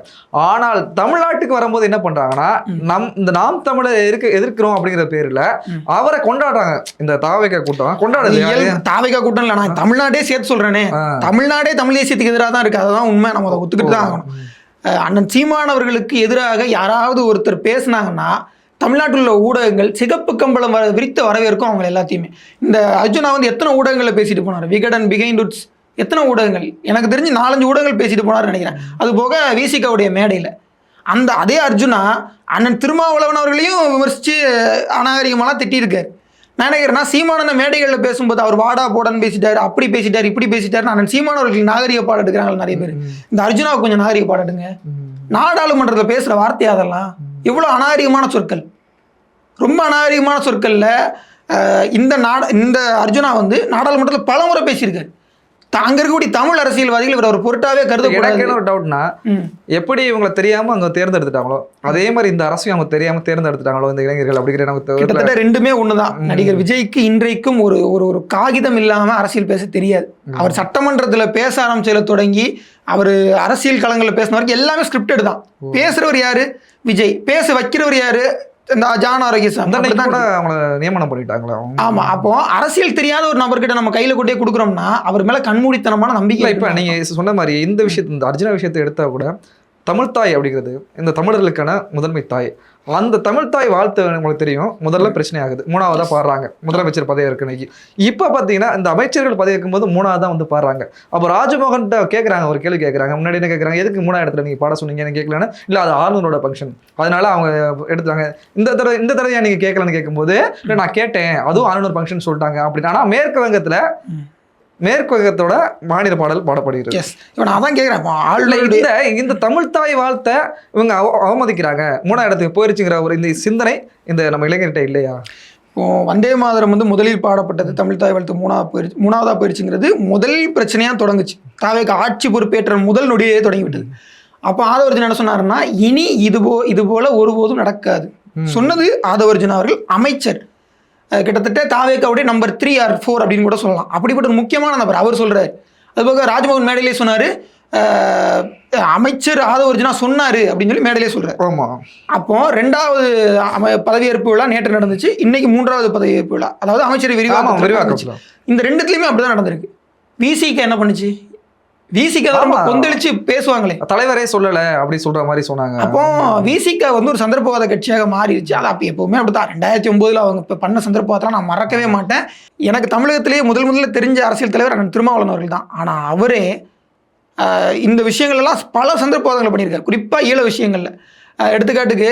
ஆனால் தமிழ்நாட்டுக்கு வரும்போது என்ன பண்றாங்கன்னா, இந்த நாம் தமிழை எதிர்க்கிறோம் அப்படிங்கிற பேர்ல அவரை கொண்டாடுறாங்க. இந்த தாவேகா கூட்டம் கொண்டாடுது. தாவேகா கூட்டம் இல்ல, நான் தமிழ்நாடே சேர்த்து சொல்றேனே, தமிழ்நாடே தமிழ் தேசியத்துக்கு எதிராக தான் இருக்கு. அதுதான் உண்மை, நம்ம அதை ஒத்துக்கிட்டு தான் ஆகணும். அண்ணன் சீமானவர்களுக்கு எதிராக யாராவது ஒருத்தர் பேசினாங்கன்னா தமிழ்நாட்டில் உள்ள ஊடகங்கள் சிகப்பு கம்பளம் விரித்து வரவேற்கும் அவங்க எல்லாத்தையுமே. இந்த அர்ஜுனா வந்து எத்தனை ஊடகங்களில் பேசிட்டு போனார், விகடன், பிகைண்ட் உட்ஸ், எத்தனை ஊடகங்கள், எனக்கு தெரிஞ்சு 4-5 ஊடகங்கள் பேசிட்டு போனார்னு நினைக்கிறேன். அது போக விசிகாவுடைய மேடையில் அதே அர்ஜுனா அண்ணன் திருமாவளவன் அவர்களையும் விமர்சித்து அநாகரிகமெல்லாம் திட்டியிருக்காரு. நான் நினைக்கிறேன்னா சீமானந்த மேடைகளில் பேசும்போது அவர் வாடா போடான்னு பேசிட்டார், அப்படி பேசிட்டார், இப்படி பேசிட்டார். அண்ணன் சீமானவர்கள் நாகரிக பாடம் எடுக்கிறாங்க நிறைய பேர். இந்த அர்ஜுனாவுக்கு கொஞ்சம் நாகரிக பாடம் எடுங்க. நாடாளுமன்றத்தில் பேசுகிற வார்த்தை அதெல்லாம் எவ்வளோ அநாகரிகமான சொற்கள், ரொம்ப அநாகரிகமான சொற்களில் இந்த அர்ஜுனா வந்து நாடாளுமன்றத்தில் பல முறை பேசியிருக்காரு. அங்க இருக்கக்கூடிய தமிழ் அரசியல்வாதிகள் இவர் ஒரு பொருட்டாவே கருதக்கூடாது. ஒரு டவுட்னா, எப்படி இவங்களை தெரியாம அவங்க தேர்ந்தெடுத்துட்டாங்களோ அதே மாதிரி இந்த அரசியல் அவங்க தெரியாம தேர்ந்தெடுத்துட்டாங்களோ இந்த இளைஞர்கள் அப்படிங்கிற கிட்டத்தட்ட ரெண்டுமே ஒண்ணுதான். நடிகர் விஜய்க்கு இன்றைக்கும் ஒரு ஒரு காகிதம் இல்லாம அரசியல் பேச தெரியாது. அவர் சட்டமன்றத்துல பேச ஆரம்பிச்சதுல தொடங்கி அவர் அரசியல் களங்களில் பேசின வரைக்கும் எல்லாமே ஸ்கிரிப்டட் தான். பேசுறவர் யாரு? விஜய். பேச வைக்கிறவர் யாரு? இந்த ஜான் ஆரோக்கியசாமி நியமனம் பண்ணிட்டாங்களா? ஆமா. அப்போ அரசியல் தெரியாத ஒரு நபர்கிட்ட நம்ம கையில கொண்டே கொடுக்குறோம்னா அவர் மேல கண்மூடித்தனமான நம்பிக்கை. இப்ப நீங்க சொன்ன மாதிரி இந்த விஷயத்தை, இந்த அர்ஜுனா விஷயத்தை எடுத்தா கூட தமிழ் தாய் அப்படிங்கிறது இந்த தமிழர்களுக்கான முதன்மை தாய். அந்த தமிழ் தாய் வாழ்த்து உங்களுக்கு தெரியும், முதல்ல பிரச்சனை ஆகுது, 3ஆவதா பாடுறாங்க. முதலமைச்சர் பதவி இருக்கு இன்னைக்கு. இப்ப பாத்தீங்கன்னா இந்த அமைச்சர்கள் பதவி இருக்கும்போது 3ஆவதா வந்து பாடுறாங்க. அப்போ ராஜ்மோகன் கேட்கறாங்க, ஒரு கேள்வி கேட்கறாங்க. முன்னாடி என்ன கேட்கறாங்க, எதுக்கு 3ஆவது இடத்துல நீங்க பாட சொன்னீங்கன்னு கேட்கலன்னு. இல்ல அது ஆளுநரோட ஃபங்க்ஷன், அதனால அவங்க எடுத்தாங்க. இந்த தடவையா நீங்க கேட்கலன்னு கேட்கும்போது இல்ல நான் கேட்டேன், அதுவும் ஆளுநர் ஃபங்க்ஷன் சொல்லிட்டாங்க அப்படின்னு. ஆனா மேற்கு வங்கத்தோட மாநில பாடல் பாடப்படுகிறது. அதான் கேட்கிறேன், இந்த தமிழ் தாய் வாழ்த்த இவங்க அவமதிக்கிறாங்க. 3ஆவது இடத்துக்கு போயிருச்சுங்கிற ஒரு இந்த சிந்தனை இந்த நம்ம இளைஞர்கிட்ட இல்லையா? இப்போ வந்தே மாதரம் வந்து முதலில் பாடப்பட்டது தமிழ் தாய் வாழ்த்து 3ஆவதா போயிருச்சுங்கிறது முதல் பிரச்சனையா தொடங்குச்சு. தாவேக்கு ஆட்சி பொறுப்பேற்ற முதல் நொடியே தொடங்கிவிட்டது. அப்போ ஆதவர்ஜுனா என்ன சொன்னாருன்னா, இனி இது போல ஒருபோதும் நடக்காது சொன்னது ஆதவர்ஜுனா அவர்கள், அமைச்சர். கிட்டத்தட்ட தாவேக்காவுடைய நம்பர் 3 or 4 அப்படின்னு கூட சொல்லலாம். அப்படிப்பட்ட ஒரு முக்கியமான நபர் அவர் சொல்றாரு. அதுபோக ராஜ்மோகன் மேடையிலே சொன்னார், அமைச்சர் ஆதவர்ஜுனா சொன்னாரு அப்படின்னு சொல்லி மேடையிலே சொல்றாரு. ஆமா. அப்போ 2வது பதவியேற்பு விழா நேற்று நடந்துச்சு, இன்னைக்கு 3வது பதவியேற்பு விழா, அதாவது அமைச்சர் விரிவாக்கம். இந்த 2த்துலயுமே அப்படிதான் நடந்திருக்கு. விசிக என்ன பண்ணுச்சு? விசிக ரொம்ப கொந்தளிச்சு பேசுவாங்களே, தலைவரே சொல்லல அப்படி சொல்ற மாதிரி சொன்னாங்க. அப்போ விசிக வந்து ஒரு சந்தர்ப்பவாத கட்சியாக மாறிடுச்சு. அது அப்போ எப்பவுமே அப்படித்தான். 2009 அவங்க இப்போ பண்ண சந்தர்ப்பவாதம் நான் மறக்கவே மாட்டேன். எனக்கு தமிழகத்திலேயே முதல்ல தெரிஞ்ச அரசியல் தலைவர் அண்ணன் திருமாவளவன் அவர்கள் தான். ஆனால் அவரே இந்த விஷயங்கள்லாம் பல சந்தர்ப்பவாதங்களை பண்ணியிருக்காரு, குறிப்பாக ஈழ விஷயங்களில். எடுத்துக்காட்டுக்கு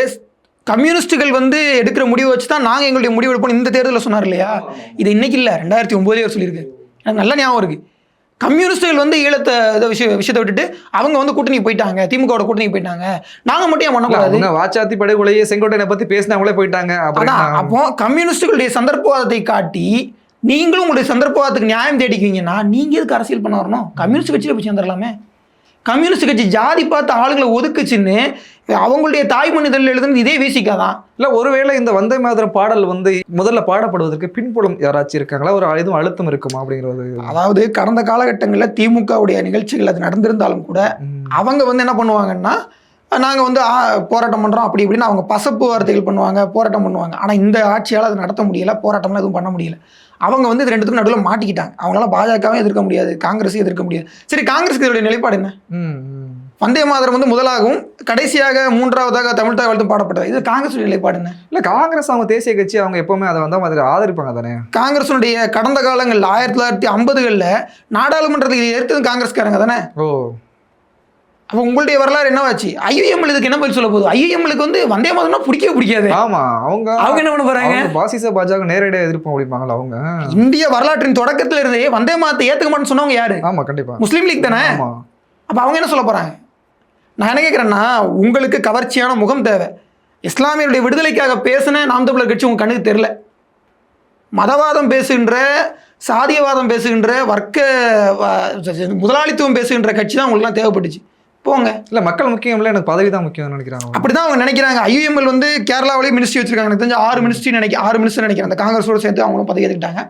கம்யூனிஸ்ட்டுகள் வந்து எடுக்கிற முடிவை வச்சு தான் நாங்கள் எங்களுடைய முடிவு எடுப்போம் இந்த தேர்தலில் சொன்னார் இல்லையா? இது இன்னைக்கு இல்லை, 2009 சொல்லியிருக்கு. எனக்கு நல்ல ஞாபகம் இருக்குது. கம்யூனிஸ்டுகள் வந்து ஈழத்தை விஷயத்தை விட்டுட்டு அவங்க வந்து கூட்டணிக்கு போயிட்டாங்க, திமுகவோட கூட்டணிக்கு போயிட்டாங்க, நாங்கள் மட்டும் ஏன் பண்ணக்கூடாது? வாச்சாத்தி படுகொலையை செங்கோட்டையனை பற்றி பேசினவங்களே போயிட்டாங்க. அப்போ கம்யூனிஸ்டுகளுடைய சந்தர்ப்பவாதத்தை காட்டி நீங்களும் உங்களுடைய சந்தர்ப்பவாதத்துக்கு நியாயம் தேடிக்குவீங்கன்னா நீங்கள் எதுக்கு அரசியல் பண்ண வரணும்? கம்யூனிஸ்ட் கட்சியில் போய் சேர்ந்துடலாமே. கம்யூனிஸ்ட் கட்சி ஜாதி பார்த்து ஆளுங்களை ஒதுக்குச்சுன்னு அவங்களுடைய தாய்மொழி இதழில் எழுதுனது இதே விசிகாதான். இல்லை, ஒருவேளை இந்த வந்தே மாதரம் பாடல் வந்து முதல்ல பாடப்படுவதற்கு பின்புலம் யாராச்சும் இருக்காங்களா? ஒரு எதுவும் அழுத்தம் இருக்குமா அப்படிங்கிறது? அதாவது கடந்த காலகட்டங்களில் திமுகவுடைய நிகழ்ச்சிகள் அது நடந்திருந்தாலும் கூட அவங்க வந்து என்ன பண்ணுவாங்கன்னா, நாங்கள் வந்து போராட்டம் பண்ணுறோம் அப்படி இப்படின்னு அவங்க பசப்பு வார்த்தைகள் பண்ணுவாங்க, போராட்டம் பண்ணுவாங்க. ஆனால் இந்த ஆட்சியால் அது நடத்த முடியல, போராட்டம்லாம் எதுவும் பண்ண முடியல. அவங்க வந்து இது 2த்துக்கும் நடுவில் மாட்டிக்கிட்டாங்க. அவங்களால பாஜகவும் எதிர்க்க முடியாது, காங்கிரஸையும் எதிர்க்க முடியாது. சரி, காங்கிரஸுக்கு இதோடைய நிலைப்பாடு என்ன? வந்தே மாதரம் வந்து முதலாகவும் கடைசியாக 3வதாக தமிழ் தாய் வாழ்த்து பாடப்பட்டது. இது காங்கிரஸ் நிலைப்பாடு என்ன? இல்லை, காங்கிரஸ் அவங்க தேசிய கட்சி, அவங்க எப்பவுமே அதை வந்து அதில் ஆதரிப்பாங்க தானே. காங்கிரஸுடைய கடந்த காலங்களில் 1950களில் நாடாளுமன்றத்தில் எதிர்த்தது காங்கிரஸ்காரங்க தானே. ஓ, அப்போ உங்களுடைய வரலாறு என்னவாச்சு? ஐயுஎம்எல் இதுக்கு என்ன பதில் சொல்ல போகுது? ஐயுஎம்எலுக்கு வந்து வந்தே மாதம்னா பிடிக்கவே பிடிக்காது. ஆமா, அவங்க என்ன பண்ண போறாங்க? பாசிச பாஜக நேரடியாக எதிர்ப்பு அப்படிப்பாங்களா? அவங்க இந்திய வரலாற்றின் தொடக்கத்துல இருந்தே வந்தே மாதத்தை ஏத்துக்க மாட்டேன்னு சொன்னவங்க யாரு? ஆமா, கண்டிப்பா முஸ்லீம் லீக் தானே. அப்ப அவங்க என்ன சொல்ல போறாங்க? நான் என்ன கேட்கிறேன்னா, உங்களுக்கு கவர்ச்சியான முகம் தேவை. இஸ்லாமியருடைய விடுதலைக்காக பேசின நாம் தமிழர் கட்சி உங்க கண்ணுக்கு தெரியல. மதவாதம் பேசுகின்ற, சாதியவாதம் பேசுகின்ற, வர்க்க முதலாளித்துவம் பேசுகின்ற கட்சி தான் உங்களுக்குலாம் தேவைப்பட்டுச்சு. போங்க. இல்லை, மக்கள் முக்கியம் இல்லை, எனக்கு பதவி தான் முக்கியம் நினைக்கிறாங்க. அப்படிதான் அவங்க நினைக்கிறாங்க. ஐயுஎம்எல் வந்து கேரளாவிலேயே மினிஸ்ட்ரி வச்சிருக்காங்க. எனக்கு தெரிஞ்ச 6 மினிஸ்ட்ரி நினைக்கிறேன். அந்த காங்கிரஸோட சேர்த்து அவங்களும் பதவி ஏற்றுக்கிட்டாங்க.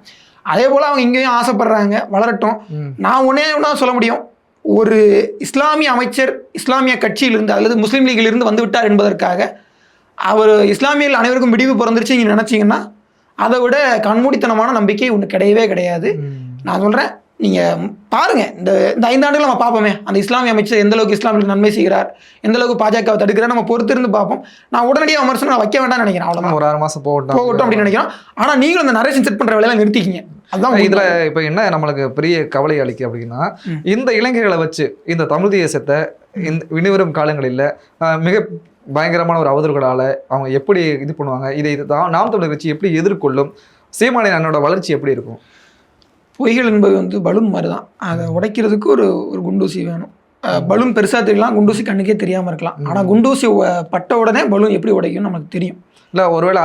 அதே போல் அவங்க இங்கேயும் ஆசைப்படுறாங்க, வளரட்டும். நான் ஒன்றே சொல்ல முடியும், ஒரு இஸ்லாமிய அமைச்சர் இஸ்லாமிய கட்சியிலிருந்து அல்லது முஸ்லீம் லீகிலிருந்து வந்து விட்டார் என்பதற்காக அவர் இஸ்லாமியர்கள் அனைவருக்கும் விடிவு பிறந்துருச்சு நீங்கள் நினச்சிங்கன்னா அதை விட கண்மூடித்தனமான நம்பிக்கை ஒன்று கிடையவே கிடையாது. நான் சொல்கிறேன், நீங்கள் பாருங்கள், இந்த 5 ஆண்டுகள் நம்ம பார்ப்போமே, அந்த இஸ்லாமிய அமைச்சர் எந்த அளவுக்கு இஸ்லாமியர்களுக்கு நன்மை செய்கிறார், எந்த அளவுக்கு பாஜகவை தடுக்கிறார், நம்ம பொறுத்திருந்து பார்ப்போம். நான் உடனடியாக விமர்சனம் நான் வைக்க வேண்டாம்னு நினைக்கிறேன். அவ்வளோதான், ஒரு 6 மாதம் போகட்டும் அப்படின்னு நினைக்கிறோம். ஆனால் நீங்களும் அந்த நரேஷன் செட் பண்ணுற வேலையெல்லாம் நிறுத்திக்கிங்க. அதுதான் இதில் இப்போ என்ன நம்மளுக்கு பெரிய கவலை அளிக்கு அப்படின்னா, இந்த இளைஞர்களை வச்சு இந்த தமிழ் தேசத்தை இந்த இனிவரும் காலங்களில் மிக பயங்கரமான ஒரு அவதூறுகளால் அவங்க எப்படி இது பண்ணுவாங்க, இதை நாம் தமிழர் கட்சி எப்படி எதிர்கொள்ளும், சீமானின் அண்ணனோட வளர்ச்சி எப்படி இருக்கும்? பொய்கள் என்பது வந்து பலூன் மாதிரி தான். அதை உடைக்கிறதுக்கு ஒரு குண்டூசி வேணும். பலூன் பெருசாக தெரியலாம், குண்டூசி கண்ணுக்கே தெரியாமல் இருக்கலாம். ஆனால் குண்டூசி பட்ட உடனே பலூன் எப்படி உடைக்கும்னு நமக்கு தெரியும். இல்லை, ஒருவேளை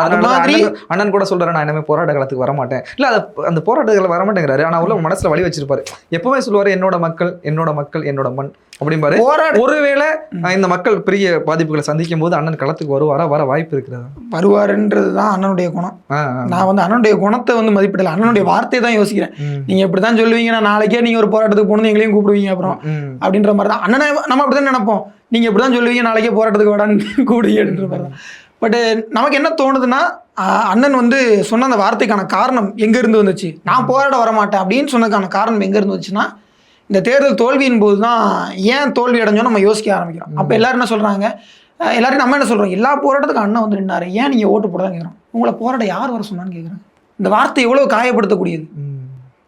அண்ணன் கூட சொல்றாரு, நான் இனிமேல் போராட்ட காலத்துக்கு வரமாட்டேன். இல்லை, அந்த போராட்டத்தில் வரமாட்டேங்கிறாரு. ஆனால் உள்ள மனசுல வழி வச்சிருப்பாரு. எப்பவுமே சொல்லுவாரு, என்னோட மக்கள் என்னோட மக்கள் என்னோட மண் அப்படிம்பாரு. ஒருவேளை இந்த மக்கள் பெரிய பாதிப்புகளை சந்திக்கும் போது அண்ணன் களத்துக்கு வர வாய்ப்பு இருக்கிறதா? வருவாருன்றது தான் அண்ணனுடைய குணம். நான் வந்து அண்ணனுடைய குணத்தை வந்து மதிப்பிடல, அண்ணனுடைய வார்த்தையை தான் யோசிக்கிறேன். நீங்க இப்படிதான் சொல்லுவீங்க, நான் நாளைக்கே நீங்க ஒரு போராட்டத்துக்கு போகணும் எங்களையும் கூப்பிடுவீங்க அப்புறம் அப்படின்ற மாதிரி தான் அண்ணனை நம்ம அப்படிதான் நினைப்போம். நீங்க இப்படிதான் சொல்லுவீங்க, நாளைக்கே போராட்டத்துக்கு வரான்னு கூடுங்கிற மாதிரி தான். பட் நமக்கு என்ன தோணுதுன்னா, அண்ணன் வந்து சொன்ன அந்த வார்த்தைக்கான காரணம் எங்கேருந்து வந்துச்சு, நான் போராட வரமாட்டேன் அப்படின்னு சொன்னதுக்கான காரணம் எங்கேருந்து வந்துச்சுன்னா, இந்த தேர்தல் தோல்வியின் போது தான் ஏன் தோல்வி அடைஞ்சோம் நம்ம யோசிக்க ஆரம்பிக்கிறோம். அப்போ எல்லாரும் என்ன சொல்கிறாங்க, எல்லாரும் நம்ம என்ன சொல்கிறோம், எல்லா போராட்டத்துக்கும் அண்ணன் வந்து நின்னாரு, ஏன் நீங்கள் ஓட்டு போட தான் கேட்குறோம். உங்களை போராட யார் வர சொன்னான்னு கேட்குறேன். இந்த வார்த்தை எவ்வளோ காயப்படுத்தக்கூடியது.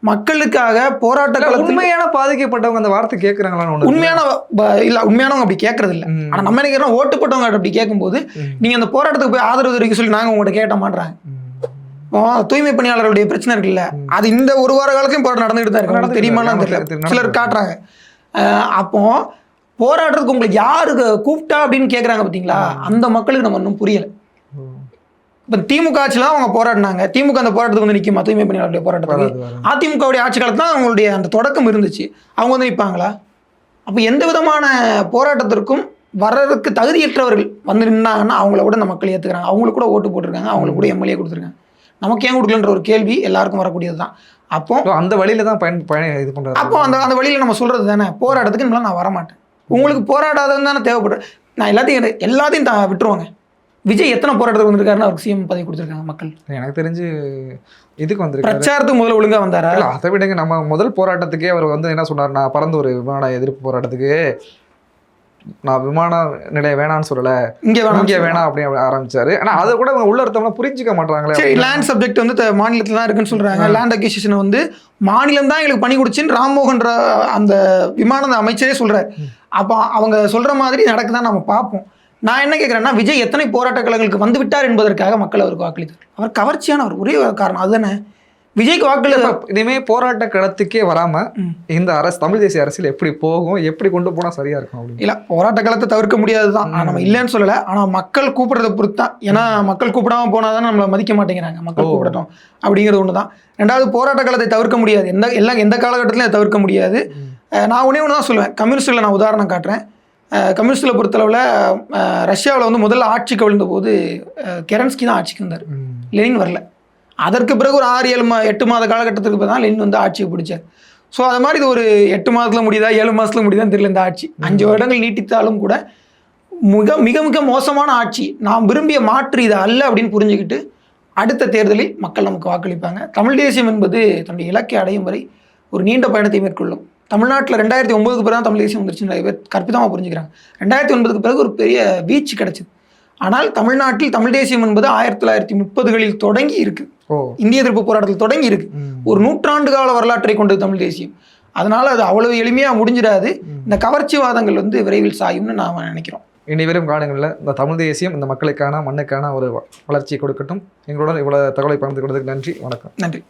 மக்களுக்காக போராட்ட உண்மையான பாதிக்கப்பட்டவங்க அந்த வார்த்தை கேட்குறாங்களான்னு உண்மையானவங்க அப்படி கேட்கறது இல்லை. ஆனால் நம்ம நினைக்கிறோம் ஓட்டு போட்டவங்க அப்படி கேட்கும்போது நீங்கள் அந்த போராட்டத்துக்கு போய் ஆதரவு தெரிவிக்க சொல்லி நாங்கள் உங்கள்கிட்ட கேட்ட மாட்டேறாங்க. தூய்மை பணியாளர்களுடைய பிரச்சனை இருக்குல்ல, அது இந்த ஒரு வார காலத்தையும் போராட்டம் நடந்துகிட்டு தான் இருக்கு, தெரியுமாலாம் தெரியல, சிலர் காட்டுறாங்க. அப்போ போராட்டத்துக்கு உங்களுக்கு யாருக்கு கூப்பிட்டா அப்படின்னு கேட்குறாங்க பார்த்தீங்களா, அந்த மக்களுக்கு நம்ம இன்னும் புரியலை. இப்போ திமுக ஆட்சியில் அவங்க போராடினாங்க, திமுக அந்த போராட்டத்துக்கு வந்து நிற்குமா, தூய்மை பணியாளருடைய போராட்டத்துக்கு? அதிமுகவுடைய ஆட்சி காலத்தில் தான் அவங்களுடைய அந்த தொடக்கம் இருந்துச்சு, அவங்க வந்து நிற்பாங்களா? அப்போ எந்த விதமான போராட்டத்திற்கும் வர்றதுக்கு தகுதியற்றவர்கள் வந்து நின்னாங்கன்னா அவங்கள கூட இந்த மக்கள் ஏற்றுக்கிறாங்க, அவங்களுக்கு கூட ஓட்டு போட்டிருக்காங்க, அவங்களுக்கு கூட எம்எல்ஏ கொடுத்துருக்காங்க. நமக்கு ஏன் கொடுக்கலன்ற ஒரு கேள்வி எல்லாருக்கும் வரக்கூடியது தான். அப்போ அந்த வழியில தான் இது பண்ணுறது. அப்போ அந்த வழியில் நம்ம சொல்கிறது தானே, போராட்டத்துக்கு நம்மளால் நான் வரமாட்டேன், உங்களுக்கு போராடாதவன் தானே தேவைப்படுற. நான் எல்லாத்தையும் விட்டுருவாங்க. விஜய் எத்தனை போராட்டத்துக்கு வந்திருக்காருன்னு அவருக்கு சிஎம் பதவி கொடுத்துருக்காங்க மக்கள். எனக்கு தெரிஞ்சு இதுக்கு வந்திருக்காரு. பிரச்சாரத்துக்கு முதல்ல ஒழுங்கா வந்தாரா? அதை விடுங்க, நம்ம முதல் போராட்டத்துக்கே அவர் வந்து என்ன சொன்னார், நான் பறந்து ஒரு விமான எதிர்ப்பு போராட்டத்துக்கு நான் விமான நிலையம் வேணான்னு சொல்லல, இங்கே வேணாம் அப்படின்னு ஆரம்பிச்சாரு. ஆனா அதை கூட அவங்க உள்ள அர்த்தம்லாம் புரிஞ்சுக்க மாட்டாங்களே. சரி, லேண்ட் சப்ஜெக்ட் வந்து மாநிலத்துல தான் இருக்குன்னு சொல்றாங்க. லேண்ட் அக்விசிஷன் வந்து மாநிலம் தான் எங்களுக்கு பணி கொடுச்சுன்னு ராம்மோகன் அந்த விமான அமைச்சரே சொல்றாரு. அப்போ அவங்க சொல்ற மாதிரி நடக்குதான் நம்ம பார்ப்போம். நான் என்ன கேட்குறேன்னா, விஜய் எத்தனை போராட்ட களங்களுக்கு வந்து விட்டார் என்பதற்காக மக்கள் அவருக்கு வாக்களித்தார். அவர் கவர்ச்சியானவர், ஒரே காரணம் அதுதானே. விஜய்க்கு வாக்களித்த இனிமே போராட்ட களத்துக்கே வராம இந்த அரசு, தமிழ் தேசிய அரசியல் எப்படி போகும், எப்படி கொண்டு போனா சரியா இருக்கும் அப்படின்னு. இல்ல, போராட்ட களத்தை தவிர்க்க முடியாதுதான், நம்ம இல்லைன்னு சொல்லல. ஆனா மக்கள் கூப்பிடுறத பொறுத்து தான். ஏன்னா மக்கள் கூப்பிடாம போனாதான் நம்மளை மதிக்க மாட்டேங்கிறாங்க. மக்கள் கூப்பிடட்டும் அப்படிங்கிறது ஒண்ணுதான். ரெண்டாவது, போராட்ட களத்தை தவிர்க்க முடியாது, எந்த காலகட்டத்திலும் அதை தவிர்க்க முடியாது. நான் ஒண்ணே ஒன்று தான் சொல்லுவேன். கம்யூனிஸ்ட்களை நான் உதாரணம் காட்டுறேன். கம்யூனிஸ்டில் பொறுத்தளவில் ரஷ்யாவில் வந்து முதல்ல ஆட்சி கவிழ்ந்த போது கெரன்ஸ்கி தான் ஆட்சிக்கு வந்தார், லெனின் வரல. அதற்கு பிறகு ஒரு 6-8 மாத காலகட்டத்துக்கு பிறகு தான் லெனின் வந்து ஆட்சியை பிடிச்சார். ஸோ அது மாதிரி இது ஒரு 8 மாதத்தில் முடியுதா 7 மாதத்தில் முடியுதான்னு தெரியல. இந்த ஆட்சி 5 வருடங்கள் நீட்டித்தாலும் கூட மிக மிக மிக மோசமான ஆட்சி. நாம் விரும்பிய மாற்று இது அல்ல அப்படின்னு புரிஞ்சுக்கிட்டு அடுத்த தேர்தலில் மக்கள் நமக்கு வாக்களிப்பாங்க. தமிழ் தேசியம் என்பது தன்னுடைய இலக்கை அடையும் வரை ஒரு நீண்ட பயணத்தை மேற்கொள்ளும். தமிழ்நாட்டில் 2009க்கு பிறகு தான் தமிழ் தேசியம் வந்துருச்சு நிறைய பேர் கற்பிதமாக புரிஞ்சுக்கிறாங்க. 2009க்கு பிறகு ஒரு பெரிய வீச்சு கிடைச்சிது. ஆனால் தமிழ்நாட்டில் தமிழ் தேசியம் என்பது 1930களில் தொடங்கி இருக்கு. இந்திய எதிர்ப்பு போராட்டத்தில் தொடங்கி இருக்கு. ஒரு 100 ஆண்டு கால வரலாற்றை கொண்டது தமிழ் தேசியம். அதனால அது அவ்வளவு எளிமையாக முடிஞ்சிடாது. இந்த கவர்ச்சிவாதங்கள் வந்து விரைவில் சாயும்னு நாம் நினைக்கிறோம். இனி வரும் காலங்களில் இந்த தமிழ் தேசியம் இந்த மக்களுக்கான மண்ணுக்கான ஒரு வளர்ச்சியை கொடுக்கட்டும். எங்களுடன் இவ்வளவு தகவலை பகிர்ந்து கொடுத்ததுக்கு நன்றி. வணக்கம். நன்றி.